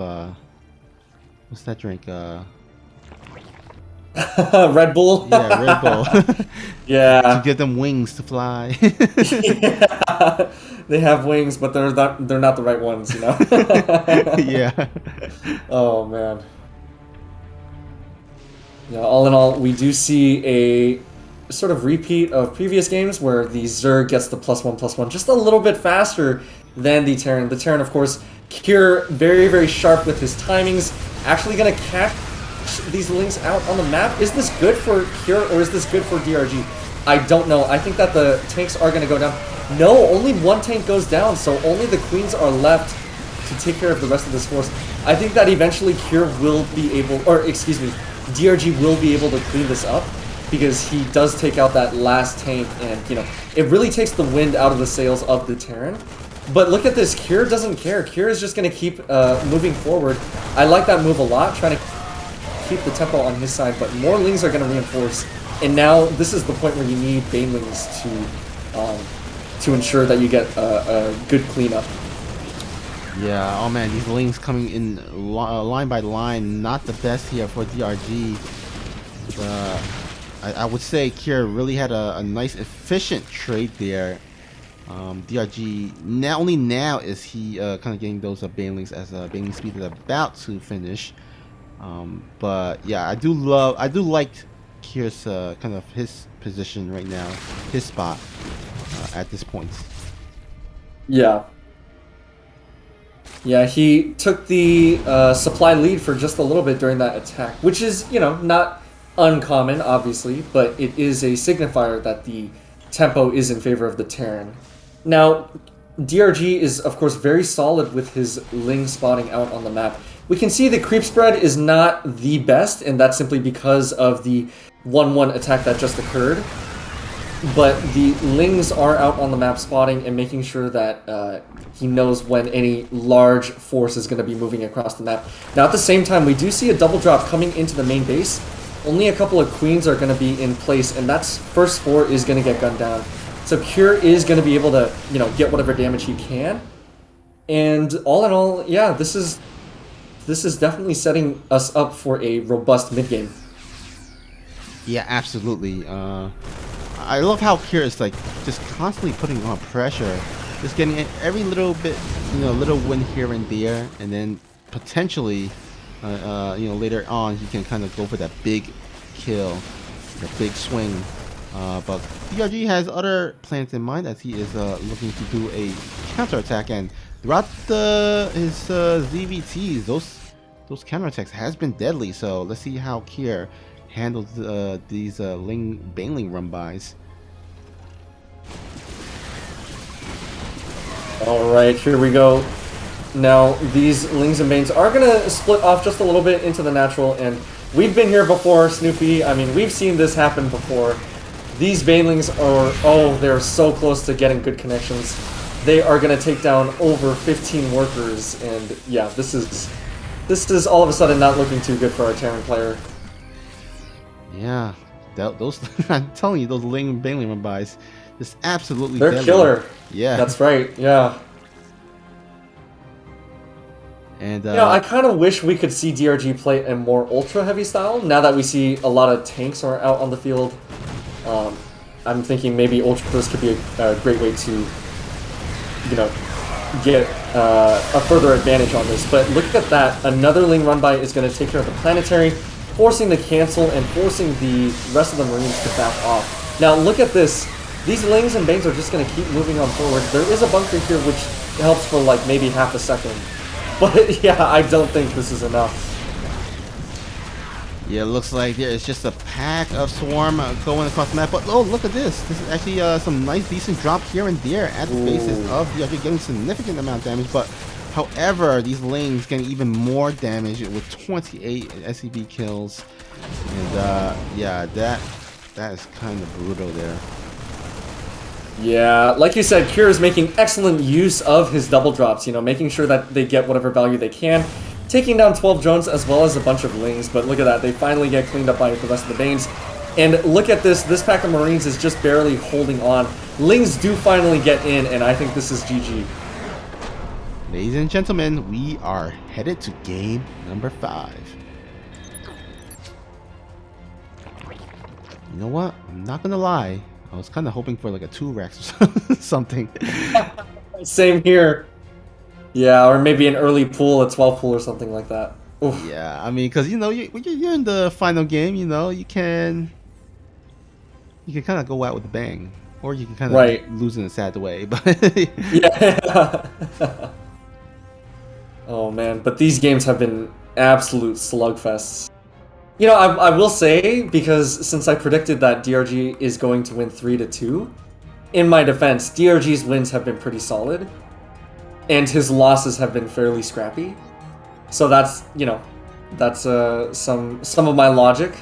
S1: what's that drink?
S2: Red Bull?
S1: Yeah, Red Bull.
S2: Yeah.
S1: To give them wings to fly.
S2: Yeah. They have wings, but they're not the right ones, you know?
S1: Yeah.
S2: Oh, man. Yeah, all in all, we do see a sort of repeat of previous games where the Zerg gets the +1/+1 just a little bit faster than the Terran. The Terran, of course, Kier, very, very sharp with his timings. Actually going to catch these Lings out on the map. Is this good for Kier or is this good for DRG? I don't know. I think that the tanks are going to go down. No, only 1 tank goes down, so only the Queens are left to take care of the rest of this force. I think that eventually Kier will be able, or excuse me, DRG will be able to clean this up because he does take out that last tank and, you know, it really takes the wind out of the sails of the Terran. But look at this, Kier doesn't care. Kier is just going to keep moving forward. I like that move a lot, trying to keep the tempo on his side, but more Lings are going to reinforce. And now this is the point where you need Banelings to ensure that you get a good cleanup.
S1: Yeah, oh man, these Lings coming in line by line, not the best here for DRG. I would say Kier really had a nice, efficient trade there. DRG, only now is he kind of getting those Banelings as Baneling speed is about to finish. But yeah, I do like Kier's kind of his position right now, his spot at this point.
S2: Yeah. Yeah, he took the supply lead for just a little bit during that attack, which is, you know, not uncommon, obviously, but it is a signifier that the tempo is in favor of the Terran. Now, DRG is, of course, very solid with his Ling spotting out on the map. We can see the creep spread is not the best, and that's simply because of the 1-1 attack that just occurred. But the Lings are out on the map spotting and making sure that he knows when any large force is going to be moving across the map. Now, at the same time, we do see a double drop coming into the main base. Only a couple of Queens are going to be in place, and that's first 4 is going to get gunned down. So Kier is going to be able to, you know, get whatever damage he can. And all in all, yeah, this is definitely setting us up for a robust mid game.
S1: Yeah, absolutely. I love how Kier is like just constantly putting on pressure, just getting every little bit, you know, little win here and there, and then potentially, you know, later on he can kind of go for that big kill, the big swing. But DRG has other plans in mind as he is looking to do a counterattack, and throughout his ZVTs, those counterattacks has been deadly. So let's see how Kier handles these Baneling run-bys.
S2: Alright, here we go. Now, these Lings and Banes are going to split off just a little bit into the natural, and we've been here before, Snoopy. I mean, we've seen this happen before. These Banelings are, oh, they're so close to getting good connections. They are going to take down over 15 workers, and yeah, this is This is all of a sudden not looking too good for our Terran player.
S1: Yeah, those I'm telling you, those Ling Bangling Rumbais, just absolutely
S2: They're
S1: deadly.
S2: killer.
S1: Yeah,
S2: That's right. Yeah.
S1: and
S2: You know, I kind of wish we could see DRG play a more ultra heavy style. Now that we see a lot of tanks are out on the field, I'm thinking maybe ultras could be a great way to, you know, get a further advantage on this. But look at that. Another Ling Run-By is going to take care of the planetary, forcing the cancel and forcing the rest of the Marines to back off. Now look at this. These Lings and Bangs are just going to keep moving on forward. There is a bunker here which helps for like maybe half a second. But yeah, I don't think this is enough.
S1: yeah, it looks like there is just a pack of Swarm going across the map. But oh, look at this. This is actually some nice, decent drop here and there at the bases of DRG, getting significant amount of damage. But however, these Lings getting even more damage with 28 SCV kills. And yeah, that is kind of brutal there.
S2: Yeah, like you said, Kira is making excellent use of his double drops, you know, making sure that they get whatever value they can, taking down 12 drones as well as a bunch of Lings. But look at that, they finally get cleaned up by the rest of the Banes. And look at this pack of Marines is just barely holding on. Lings do finally get in, and I think this is GG.
S1: Ladies and gentlemen, we are headed to game number 5. You know what? I'm not gonna lie. I was kind of hoping for like a 2-Rex or something.
S2: Same here. Yeah, or maybe an early pool, a 12 pool or something like that. Oof.
S1: Yeah, I mean, because you know, when you're in the final game, you know, you can kind of go out with a bang, or you can kind of lose in a sad way. But
S2: yeah. Oh man, but these games have been absolute slugfests. You know, I will say, because since I predicted that DRG is going to win 3-2, in my defense, DRG's wins have been pretty solid, and his losses have been fairly scrappy. So that's, you know, that's some of my logic.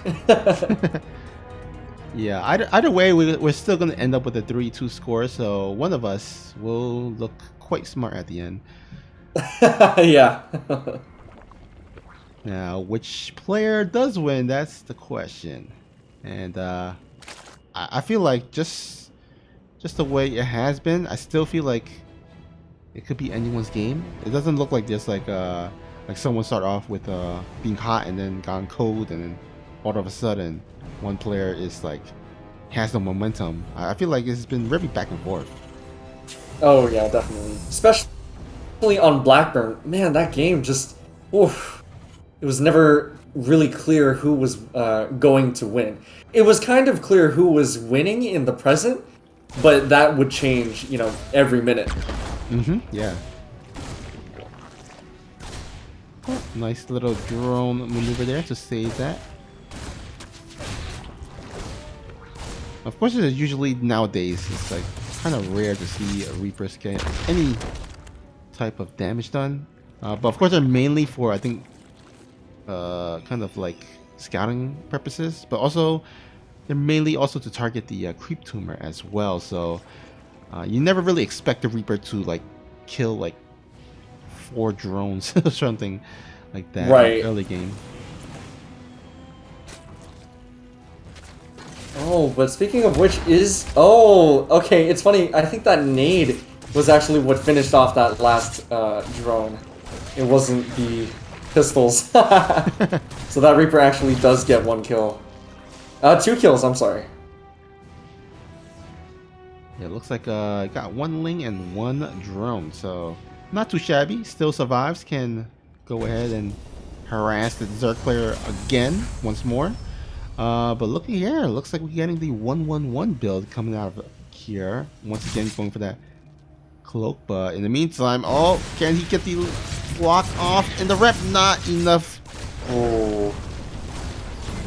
S1: yeah, either way, we're still going to end up with a 3-2 score, so one of us will look quite smart at the end.
S2: Yeah.
S1: Now, which player does win? That's the question. And I feel like just the way it has been, I still feel like it could be anyone's game. It doesn't look like there's like someone start off with being hot and then gone cold, and then all of a sudden one player is like has the momentum. I feel like it's been very back and forth.
S2: Oh yeah, definitely. Especially on Blackburn. Man, that game just oof. It was never really clear who was going to win. It was kind of clear who was winning in the present, but that would change, you know, every minute.
S1: Yeah. Oh, nice little drone maneuver there to save that. Of course, it's usually nowadays it's like kind of rare to see a Reapers get any type of damage done. But of course, they're mainly for, I think, kind of like scouting purposes, but also they're mainly also to target the creep tumor as well. So you never really expect the Reaper to like kill like 4 drones or something like that in the early game.
S2: Oh, but speaking of which is okay, it's funny, I think that nade was actually what finished off that last drone. It wasn't the pistols. So that Reaper actually does get 1 kill. 2 kills, I'm sorry.
S1: Yeah, it looks like I got 1 Ling and 1 drone, so not too shabby. Still survives, can go ahead and harass the Zerg player again once more. But looky here, looks like we're getting the 1-1-1 build coming out of here. Once again, going for that cloak, but in the meantime, oh, can he get the block off? And the rep, not enough.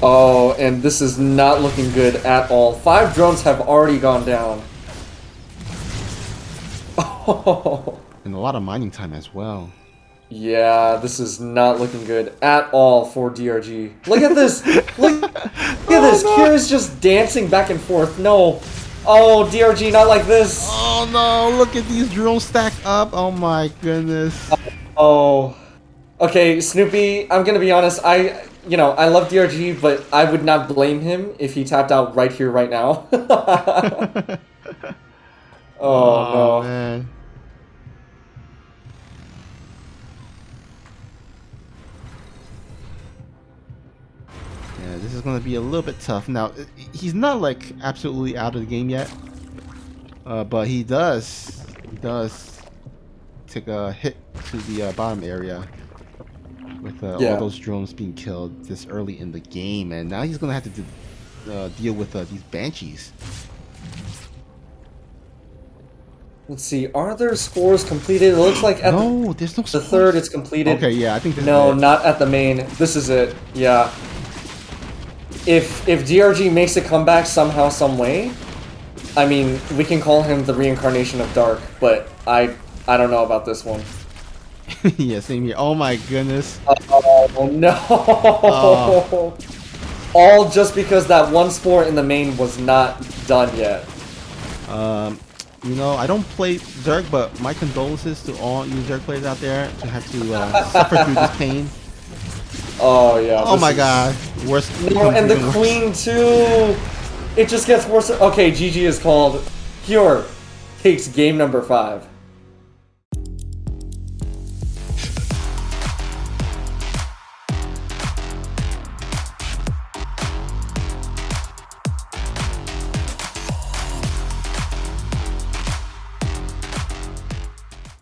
S2: Oh, and this is not looking good at all. 5 drones have already gone down. Oh.
S1: And a lot of mining time as well.
S2: Yeah, this is not looking good at all for DRG. Look at this! Look at this! No. Kira's just dancing back and forth. No. Oh, DRG, not like this.
S1: Oh no, look at these drones stacked up. Oh my goodness.
S2: Oh. Okay, Snoopy, I'm gonna be honest, I love DRG, but I would not blame him if he tapped out right here, right now. Oh,
S1: Oh
S2: no.
S1: man. Yeah, this is gonna be a little bit tough. Now, he's not like absolutely out of the game yet, but he does take a hit to the bottom area with
S2: Yeah.
S1: all those drones being killed this early in the game, and now he's gonna have to deal with these banshees.
S2: Let's see, are there scores completed? It looks like at
S1: No, there's no
S2: the
S1: scores.
S2: third it's completed.
S1: Okay, yeah, I think this
S2: No,
S1: is it.
S2: not at the main. This is it. Yeah. If DRG makes a comeback somehow, some way, I mean, we can call him the reincarnation of Dark, but I don't know about this one.
S1: Yeah, same here. Oh my goodness.
S2: Oh no!
S1: Oh.
S2: All just because that one sport in the main was not done yet.
S1: You know, I don't play Zerg, but my condolences to all you Zerg players out there to have to suffer through this pain.
S2: Oh yeah.
S1: Oh my god. Worst.
S2: No, and the
S1: even worse.
S2: queen too. It just gets worse. Okay, GG is called. Pure takes game number 5.